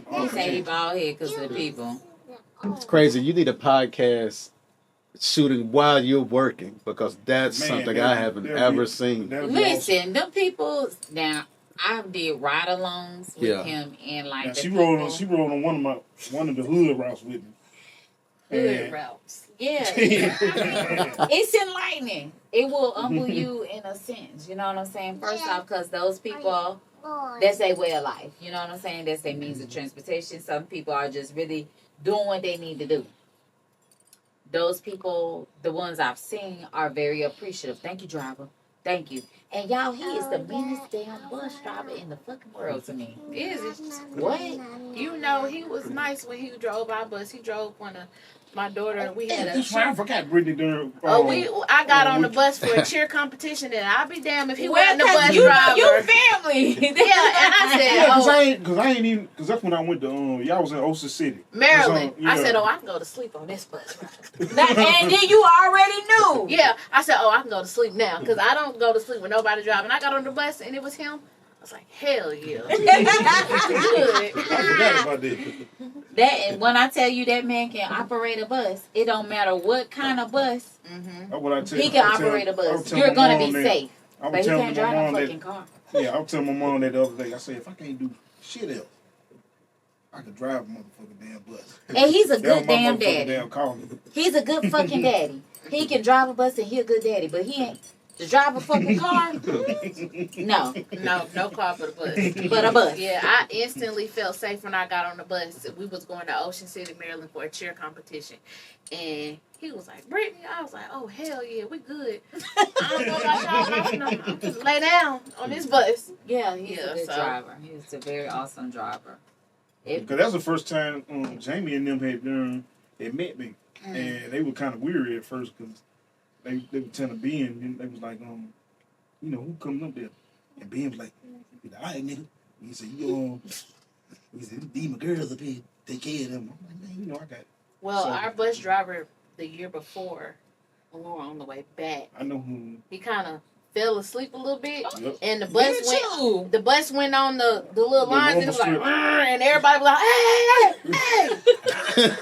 S5: what
S2: He say he bald head because of the people.
S1: It's crazy. You need a podcast shooting while you're working because that's
S5: Man,
S1: something
S5: that'd
S1: I
S5: be-
S1: haven't
S5: that'd
S1: ever
S5: be-
S1: seen.
S5: that'd be awesome.
S2: Listen, them people, now, I did ride-alongs with
S1: Yeah.
S2: him and like
S5: Now,
S2: the
S5: she
S2: people.
S5: rode on one of the hood routes with me.
S3: Good
S5: And-
S3: routes.
S2: Yeah. It's enlightening. It will humble you in a sense. You know what I'm saying? First off, because those people, that's their way of life. You know what I'm saying? That's their means of transportation. Some people are just really doing what they need to do. Those people, the ones I've seen, are very appreciative. Thank you, driver. Thank you. And y'all, he is the meanest damn bus driver in the fucking world to me.
S3: Is it?
S2: What?
S3: You know, he was nice when he drove our bus. He drove one of my daughter, and we had a
S5: That's right. I forgot Brittany during.
S3: I got on the bus for a cheer competition, and I'll be damned if he
S2: Well,
S3: wasn't the bus
S2: 'cause
S3: driver.
S2: you family.
S3: Yeah, and I said,
S5: Because I ain't even, because that's when I went to, y'all was in Ocean City.
S3: Maryland.
S5: Yeah.
S3: I said, I can go to sleep on this bus ride.
S2: And then you already knew.
S3: Yeah, I said, I can go to sleep now because I don't go to sleep with nobody driving. I got on the bus and it was him. I was like, hell yeah. Good.
S5: I forgot about that.
S2: That when I tell you that man can operate a bus, it don't matter what kind of bus,
S5: That's what I tell
S2: he
S5: you.
S2: can
S5: I tell-
S2: operate a
S5: I was
S2: bus.
S5: telling
S2: You're
S5: my
S2: gonna
S5: mom
S2: be
S5: that-
S2: safe,
S5: I was
S2: but he
S5: telling
S2: can't
S5: my
S2: drive
S5: mom
S2: no
S5: that-
S2: fucking car.
S5: Yeah, I was telling my mom that the other day. I said, if I can't do shit else, I could drive a motherfucking damn bus.
S2: And he's a
S5: That was
S2: good
S5: my
S2: damn
S5: motherfucking
S2: daddy.
S5: damn calling.
S2: He's a good fucking daddy. He can drive a bus and he a good daddy, but he ain't to drive a fucking car. No,
S3: No car for the bus.
S2: but a bus.
S3: Yeah, I instantly felt safe when I got on the bus. We was going to Ocean City, Maryland for a cheer competition. And he was like, Brittany, I was like, oh, hell yeah, we good. I don't know about y'all, but I'm just lay down on this bus.
S2: Yeah, he's a good
S3: so-
S2: driver. He's a very awesome driver.
S5: Because that's the first time Jamie and them had met me. And they were kind of weary at first because they were telling Ben, and they was like, who coming up there? And Ben was like, all right, nigga. He said, he said, these my girls up here, take care of them. I'm like, man, I got it.
S3: Well,
S5: So-
S3: our bus driver the year before, when we were on the way back,
S5: I know who.
S3: he kind of fell asleep a little bit.
S5: Yep.
S3: And the
S2: Did
S3: bus
S2: you?
S3: went. The bus went on the little
S5: The
S3: lines, and it was like,
S5: rumble strip.
S3: "Rrr," and everybody was like, "Hey, hey, hey!"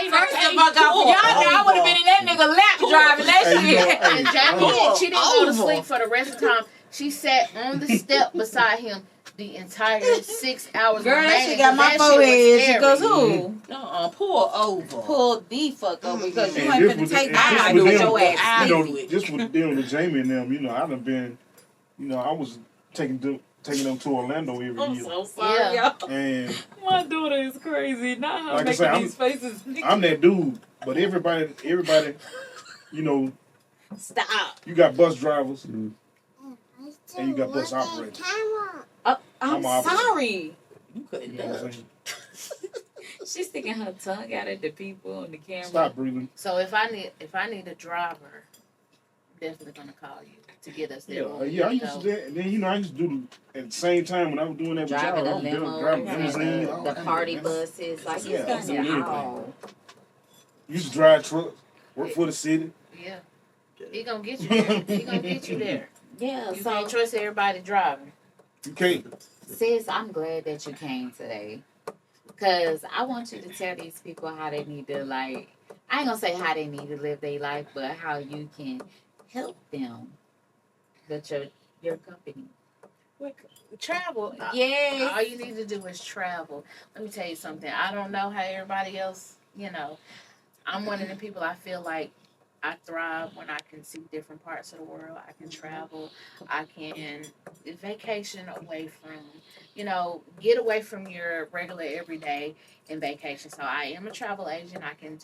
S3: Ain't
S2: First the fuck off. Y'all know I would have been in that nigga lap driving that shit.
S3: And Jackie, she didn't go to sleep for the rest of the time. She sat on the step beside him the entire 6 hours.
S2: Girl, that
S3: remaining,
S2: shit got my
S3: 'cause that
S2: forehead.
S3: shit
S2: She
S3: was
S2: goes,
S3: scary.
S2: who?
S6: Pull over.
S2: Pull the fuck over because you
S5: And
S2: ain't
S5: this
S2: finna
S5: was-
S2: take
S5: and
S2: my
S5: this
S2: life
S5: was
S2: with
S5: them,
S2: your ass.
S5: You know, just with dealing with Jamie and them, you know, I'd have been, you know, I was taking them to Orlando every
S2: I'm
S5: year.
S2: so sorry, y'all.
S5: And
S2: My daughter is crazy. Not her
S5: Like I
S2: making
S5: said,
S2: these faces.
S5: I'm that dude, but everybody, you know,
S2: Stop.
S5: you got bus drivers and you got bus operators.
S2: I'm
S5: I'm operating.
S2: sorry.
S6: You couldn't
S5: You know what I'm
S6: done.
S5: saying?
S2: She's sticking her tongue out at the people on the camera.
S5: Stop breathing.
S3: So if I need a driver, I'm definitely gonna call you to get us there.
S5: Yeah, I used to do that. And then, you know, I used to do at the same time when I was doing that with y'all,
S2: Driving
S5: I
S2: the
S5: was
S2: limo,
S5: driving limousines, all
S2: the
S5: kinds of
S2: party
S5: stuff.
S2: buses. Like,
S5: Yeah,
S2: he's done
S5: doing
S2: it
S5: anything.
S2: all.
S5: Used to drive trucks, work for the city.
S3: Yeah, he gonna get you there. He gonna get you there.
S2: Yeah,
S3: You
S2: so
S3: can't trust everybody driving.
S5: You can't.
S2: sis, I'm glad that you came today. Because I want you to tell these people how they need to, like, I ain't going to say how they need to live their life, but how you can help them with your company.
S3: Travel.
S2: Yes.
S3: All you need to do is travel. Let me tell you something. I don't know how everybody else, you know. I'm one of the people I feel like I thrive when I can see different parts of the world. I can travel. I can vacation away from, you know, get away from your regular everyday and vacation. So I am a travel agent. I can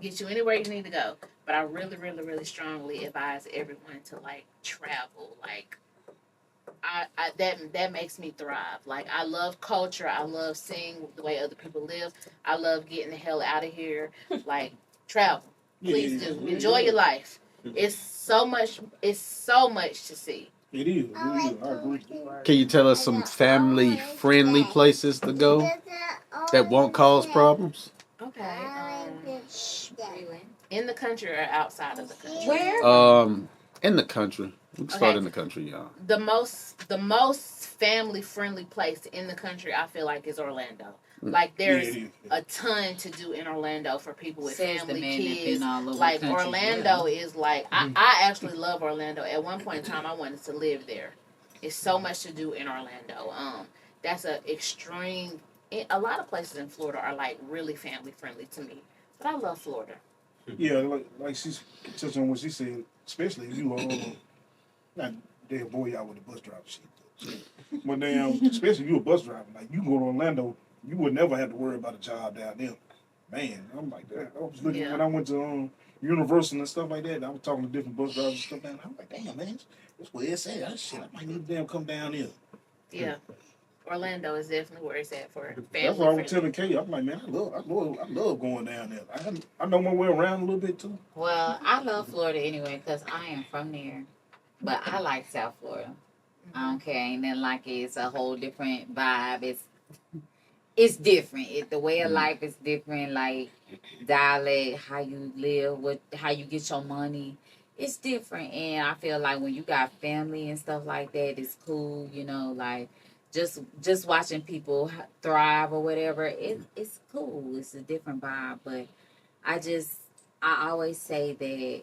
S3: get you anywhere you need to go. But I really, really, really strongly advise everyone to like travel. Like that makes me thrive. Like I love culture. I love seeing the way other people live. I love getting the hell out of here. Like travel. Please do. Enjoy your life. It's so much to see.
S5: It is. I agree.
S1: Can you tell us some family-friendly places to go that won't cause problems?
S3: Okay. In the country or outside of the country?
S2: Where?
S1: In the country. We can start in the country, y'all.
S3: The most family friendly place in the country I feel like is Orlando. Like there's a ton to do in Orlando for people with family, kids. Like Orlando is like I actually love Orlando. At one point in time I wanted to live there. It's so much to do in Orlando. That's a extreme. A lot of places in Florida are like really family friendly to me, but I love Florida.
S5: Yeah, like she's touching on what she said, especially if you not damn boy y'all with the bus driver shit. But damn, especially if you a bus driver, like you go to Orlando, you would never have to worry about a job down there. Man, I'm like that. I was looking when I went to Universal and stuff like that. I was talking to different bus drivers and stuff down there. I'm like, damn man, that's where it's at. That shit, I might need to damn come down here.
S3: Yeah. Orlando is definitely where it's at for family.
S5: That's what I was telling Kay. I'm like, man, I love going down there. I know my way around a little bit too.
S2: Well, I love Florida anyway because I am from there. But I like South Florida. I don't care. Ain't nothing like it. It's a whole different vibe. It's different. The way of life is different. Like dialect, how you live, how you get your money. It's different. And I feel like when you got family and stuff like that, it's cool. You know, like just watching people thrive or whatever. It's cool. It's a different vibe. But I always say that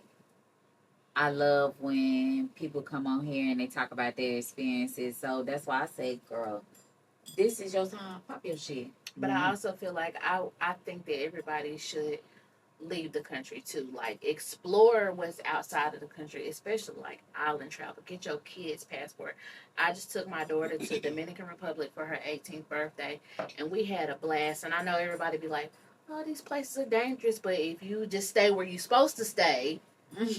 S2: I love when people come on here and they talk about their experiences. So that's why I say, girl, this is your time. Pop your shit.
S3: But I also feel like I think that everybody should leave the country too. Like explore what's outside of the country, especially like island travel. Get your kids' passport. I just took my daughter to Dominican Republic for her 18th birthday, and we had a blast. And I know everybody be like, "Oh, these places are dangerous," but if you just stay where you're supposed to stay,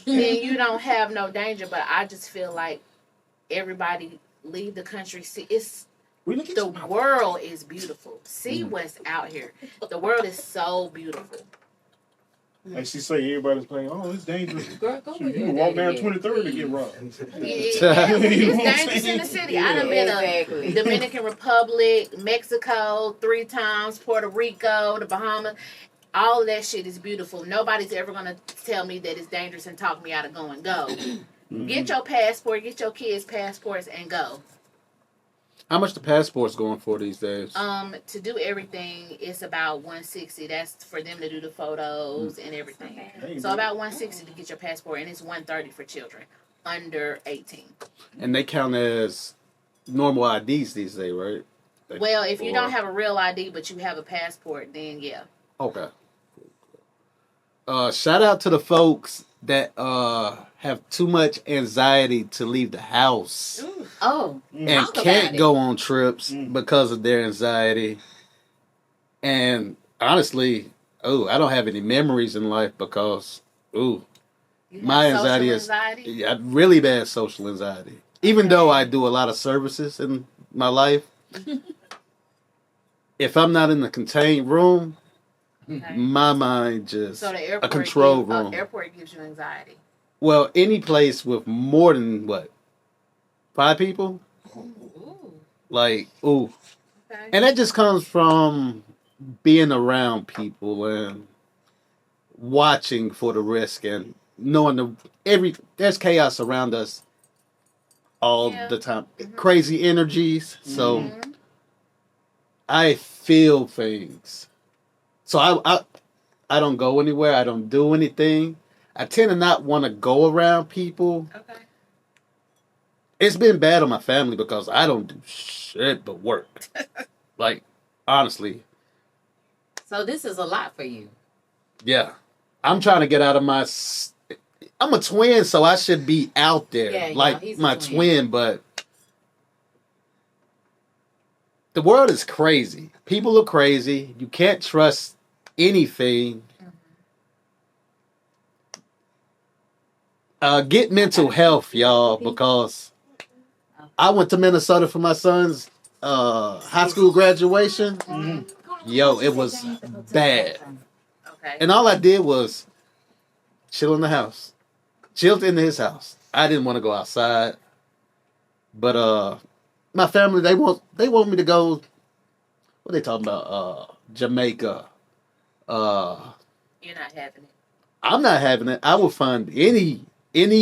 S3: then you don't have no danger. But I just feel like everybody leave the country. See, the world is beautiful. See what's out here. The world is so beautiful.
S5: Like she say, everybody's playing. Oh, it's dangerous.
S2: Girl, go
S5: You can walk down 23rd and get robbed.
S3: It's dangerous in the city. I done been to Dominican Republic, Mexico 3 times, Puerto Rico, the Bahamas. All of that shit is beautiful. Nobody's ever gonna tell me that it's dangerous and talk me out of going. Go. Get your passport, get your kids' passports, and go.
S1: How much the passport's going for these days?
S3: To do everything, it's about 160. That's for them to do the photos and everything. So about 160 to get your passport, and it's 130 for children under 18.
S1: And they count as normal IDs these days, right?
S3: Well, if you don't have a real ID but you have a passport, then yeah.
S1: Okay. Shout out to the folks that have too much anxiety to leave the house
S2: Oh,
S1: and
S2: talk
S1: can't
S2: about it.
S1: go on trips because of their anxiety. And honestly, I don't have any memories in life because
S3: You have
S1: my
S3: social
S1: anxiety is really bad social anxiety. Even though I do a lot of services in my life, if I'm not in a contained room,
S3: Okay.
S1: my mind just
S3: So the airport
S1: a control room.
S3: Airport gives you anxiety.
S1: Well, any place with more than 5 people,
S3: Ooh.
S1: ooh,
S3: Okay.
S1: and that just comes from being around people and watching for the risk and knowing there's chaos around us all the time, crazy energies. So I feel things. So I don't go anywhere. I don't do anything. I tend to not want to go around people.
S3: Okay.
S1: It's been bad on my family because I don't do shit but work. Honestly,
S2: So this is a lot for you.
S1: yeah. I'm trying to get out of my. I'm a twin, so I should be out there
S2: he's a
S1: my
S2: twin.
S1: twin, but the world is crazy. People are crazy. You can't trust anything. Get mental health, y'all, because I went to Minnesota for my son's high school graduation. Yo, it was bad.
S3: Okay.
S1: And all I did was chill in the house. Chilled in his house. I didn't want to go outside. But my family, they want me to go, what they talking about? Jamaica.
S3: You're not having it.
S1: I'm not having it. I will find any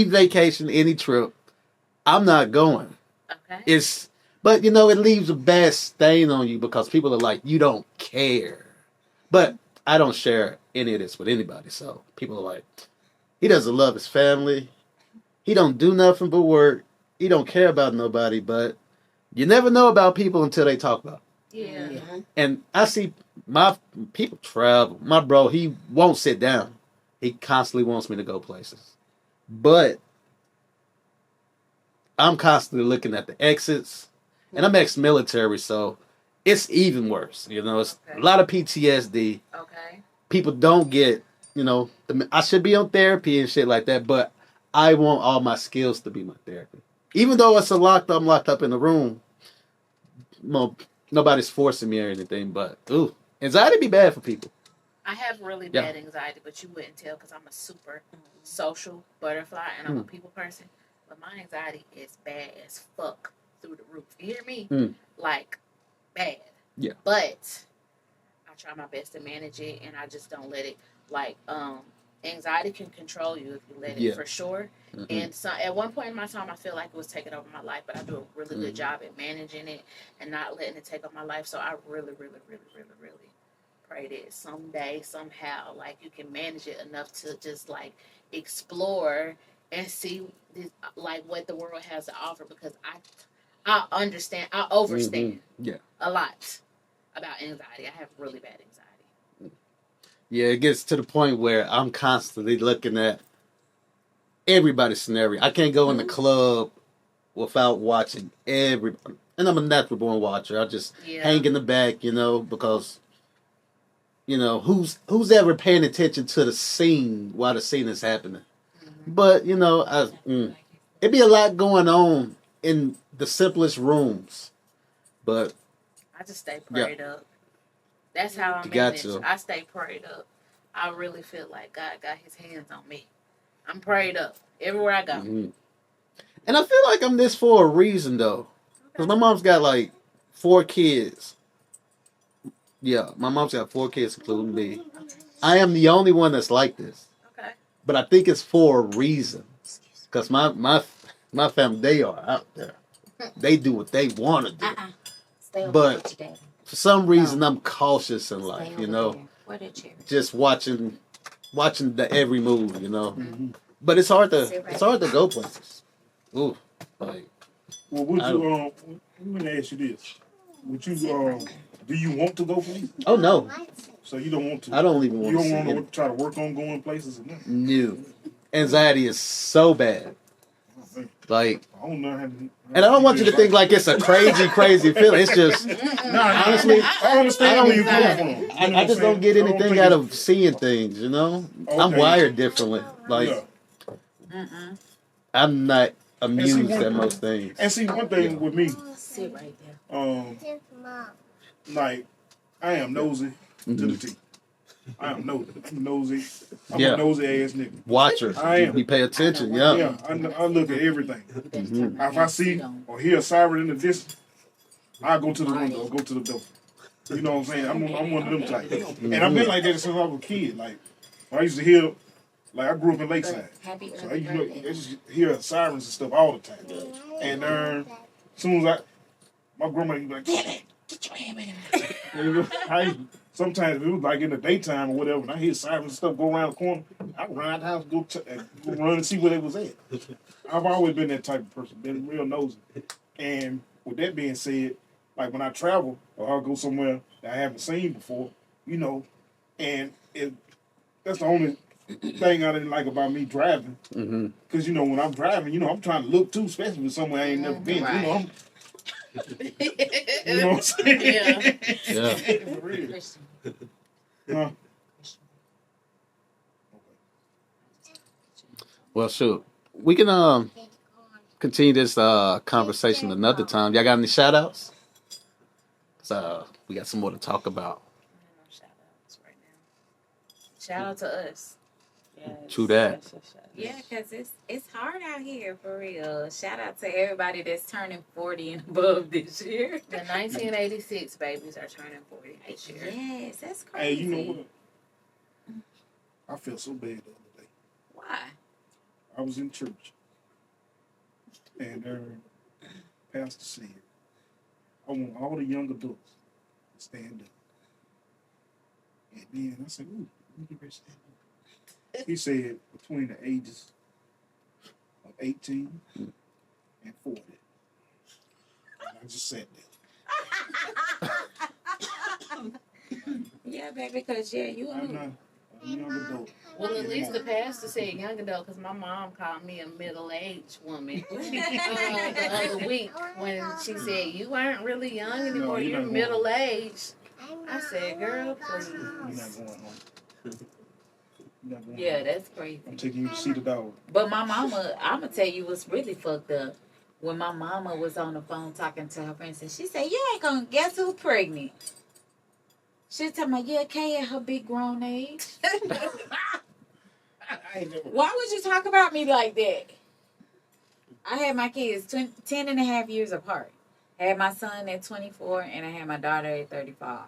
S1: vacation, any trip. I'm not going.
S3: Okay.
S1: But it leaves a bad stain on you because people are like, you don't care. But I don't share any of this with anybody. So people are like, he doesn't love his family. He don't do nothing but work. He don't care about nobody. But you never know about people until they talk about it.
S3: Yeah.
S1: And I see my people travel. My bro, he won't sit down. He constantly wants me to go places. But I'm constantly looking at the exits. And I'm ex-military, so it's even worse. It's a lot of PTSD.
S3: Okay.
S1: People don't get, I should be on therapy and shit like that, but I want all my skills to be my therapy. Even though I'm locked up in the room, nobody's forcing me or anything, but, anxiety be bad for people.
S3: I have really bad anxiety, but you wouldn't tell because I'm a super social butterfly and I'm a people person. But my anxiety is bad as fuck through the roof. You hear me? Bad.
S1: Yeah.
S3: But I try my best to manage it and I just don't let it anxiety can control you if you let it for sure. And so at one point in my time I feel like it was taking over my life, but I do a really good job at managing it and not letting it take over my life. So I really, really, really, really, really pray that someday, somehow, you can manage it enough to just explore and see this, what the world has to offer because I understand, I overstand a lot about anxiety. I have really bad anxiety.
S1: Yeah, it gets to the point where I'm constantly looking at everybody's scenario. I can't go in the club without watching everybody. And I'm a natural born watcher. I just hang in the back, because who's ever paying attention to the scene while the scene is happening. But it'd be a lot going on in the simplest rooms. But
S3: I just stay prayed up. That's how I
S1: You
S3: manage.
S1: got to.
S3: I stay prayed up. I really feel like God got his hands on me. I'm prayed up everywhere I go.
S1: And I feel like I'm this for a reason, though. Because my mom's got 4 kids. Yeah, my mom's got 4 kids, including me. I am the only one that's like this.
S3: Okay.
S1: But I think it's for a reason. Because my family, they are out there. They do what they want to do.
S2: Stay over
S1: But
S2: with your daddy.
S1: for some reason, I'm cautious in life,
S2: Stay
S1: you
S2: over
S1: know.
S2: there. Where the chair?
S1: Just watching the every move, you know.
S5: Mm-hmm.
S1: But it's hard to
S2: Sit right
S1: go places. Ooh, like
S5: Well, would
S1: I
S5: you let me ask you this: would you do you want to go places?
S1: oh no,
S5: So you don't want to?
S1: I don't even
S5: You
S1: want to
S5: don't
S1: see
S5: want
S1: it.
S5: to try to work on going places or nothing?
S1: No, anxiety is so bad. Like,
S5: I don't know how to.
S1: and I don't want you to think like it's a crazy feeling. It's just honestly,
S5: I understand where you come from. You know
S1: I
S5: what I'm
S1: just don't
S5: saying?
S1: get
S5: I don't
S1: anything
S5: think
S1: out
S5: it's-
S1: of seeing things, you know. I'm
S5: Okay.
S1: wired differently. Like,
S5: Yeah.
S1: I'm not amused
S5: one-
S1: at most things.
S5: And see, one thing with me,
S2: Sit right there.
S5: like I am nosy to the
S1: Mhm.
S5: T. I am nosy. I'm nosy. I'm
S1: Yeah.
S5: a nosy ass nigga.
S1: Watcher,
S5: I am.
S1: you pay attention,
S2: I
S1: yeah.
S5: Yeah, I look at everything.
S2: You better
S1: Mhm.
S2: turn around
S5: If I
S2: and
S5: see
S2: sit on.
S5: or hear a siren in the distance, I go to the window or go to the door. You know what I'm saying? I'm one of them types. And I've been like that since I was a kid. Like I used to hear, like I grew up in Lakeside,
S2: Happy
S5: so I
S2: early
S5: used to
S2: birthday.
S5: I just hear sirens and stuff all the time. And as soon as my grandma would be like, "Damn it, get your hand in there." You know, sometimes if it was like in the daytime or whatever, and I hear sirens and stuff go around the corner, I run out the house, go run and see where they was at. I've always been that type of person, been real nosy. And with that being said, like when I travel or I'll go somewhere that I haven't seen before, you know, and that's the only thing I didn't like about me driving.
S1: Mm-hmm.
S5: Because, you know, when I'm driving, you know, I'm trying to look too, especially with somewhere I ain't never been.
S2: Right.
S5: You know, you know what I'm saying?
S3: Yeah.
S1: Yeah.
S5: For real.
S2: Christian.
S5: Huh?
S1: Well, shoot, we can continue this conversation another time. Y'all got any shout outs? We got some more to talk about.
S3: Shout outs right now. Shout out to us.
S2: Yes.
S1: True that.
S2: Yeah, because it's hard out here for real. Shout out to everybody that's turning 40 and above this year.
S3: The 1986 babies are turning 40 this year.
S2: Yes, that's
S5: Hey,
S2: crazy.
S5: you know what? I felt so bad the other day.
S2: Why?
S5: I was in church, and pastor said, I want all the young adults to stand up. And then I said, ooh, let me get ready to stand up. He said, between the ages of 18 and 40. And I just sat there.
S2: Yeah, baby, because you
S5: I'm not a young adult.
S3: Well, at least the pastor said young adult because my mom called me a middle-aged woman the other week when she said, you aren't really young anymore,
S5: you're
S3: you're
S5: not going.
S3: middle-aged. I said, girl, please.
S5: You're not going home. You're not going
S2: Yeah,
S5: home.
S2: that's crazy.
S5: I'm taking you to see the dog.
S2: But my mama, I'm going to tell you what's really fucked up. When my mama was on the phone talking to her friends, and she said, you ain't going to guess who's pregnant. She was talking about, yeah, Kay at her big grown age. Why would you talk about me like that? I had my kids 10 and a half years apart. I had my son at 24 and I had my daughter at 35.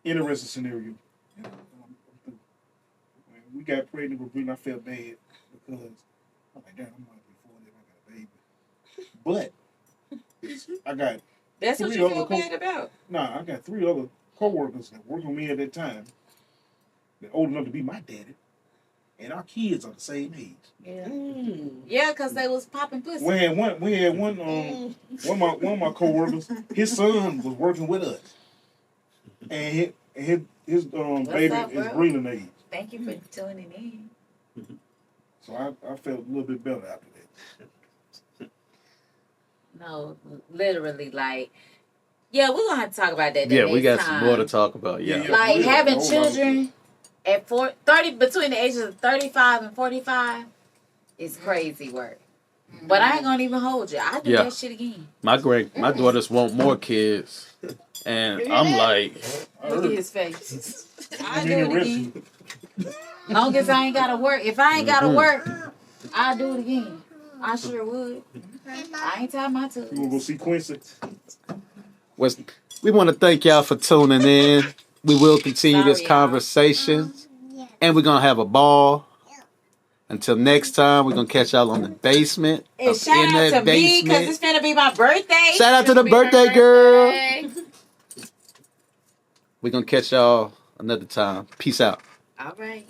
S5: Interesting scenario. You know, when we got pregnant with Brittany, I felt bad because I'm like, damn, I'm not before that I got a baby. But I got
S2: That's what
S5: Three
S2: you
S5: other
S2: feel
S5: co-
S2: bad about.
S5: I got 3 other co-workers that worked with me at that time. They're old enough to be my daddy. And our kids are the same age.
S3: Yeah.
S2: Yeah, because they was popping pussy.
S5: We had one of my co-workers, his son was working with us. And his baby
S2: up,
S5: is
S2: bro?
S5: breathing age.
S2: Thank you for tuning in.
S5: So I felt a little bit better after that.
S2: No, literally, like, yeah, we're gonna have to talk about that.
S1: Yeah, we got
S2: next
S1: some
S2: time.
S1: more to talk about. Yeah.
S5: Yeah.
S2: Like
S5: Yeah,
S2: having
S5: a whole lot of
S2: children at 30 between the ages of 35 and 45 is crazy work. But I ain't gonna even hold you. I do
S1: Yeah.
S2: that shit again.
S1: My daughters want more kids, and I'm like,
S2: Look at his face. I
S5: You
S2: do
S5: mean
S2: it
S5: the
S2: again. Long as I ain't gotta work. If I ain't gotta work, I'll do it again. I sure would. I ain't tied my
S5: You wanna
S2: toes.
S5: go see Quincy?
S1: we want to thank y'all for tuning in. We will continue this
S2: Sorry, y'all.
S1: conversation, and we're gonna have a ball. Until next time, we're gonna catch y'all on the basement.
S2: And shout out to me because it's gonna be my birthday.
S1: Shout out to the birthday girl. We're gonna catch y'all another time. Peace out.
S2: All right.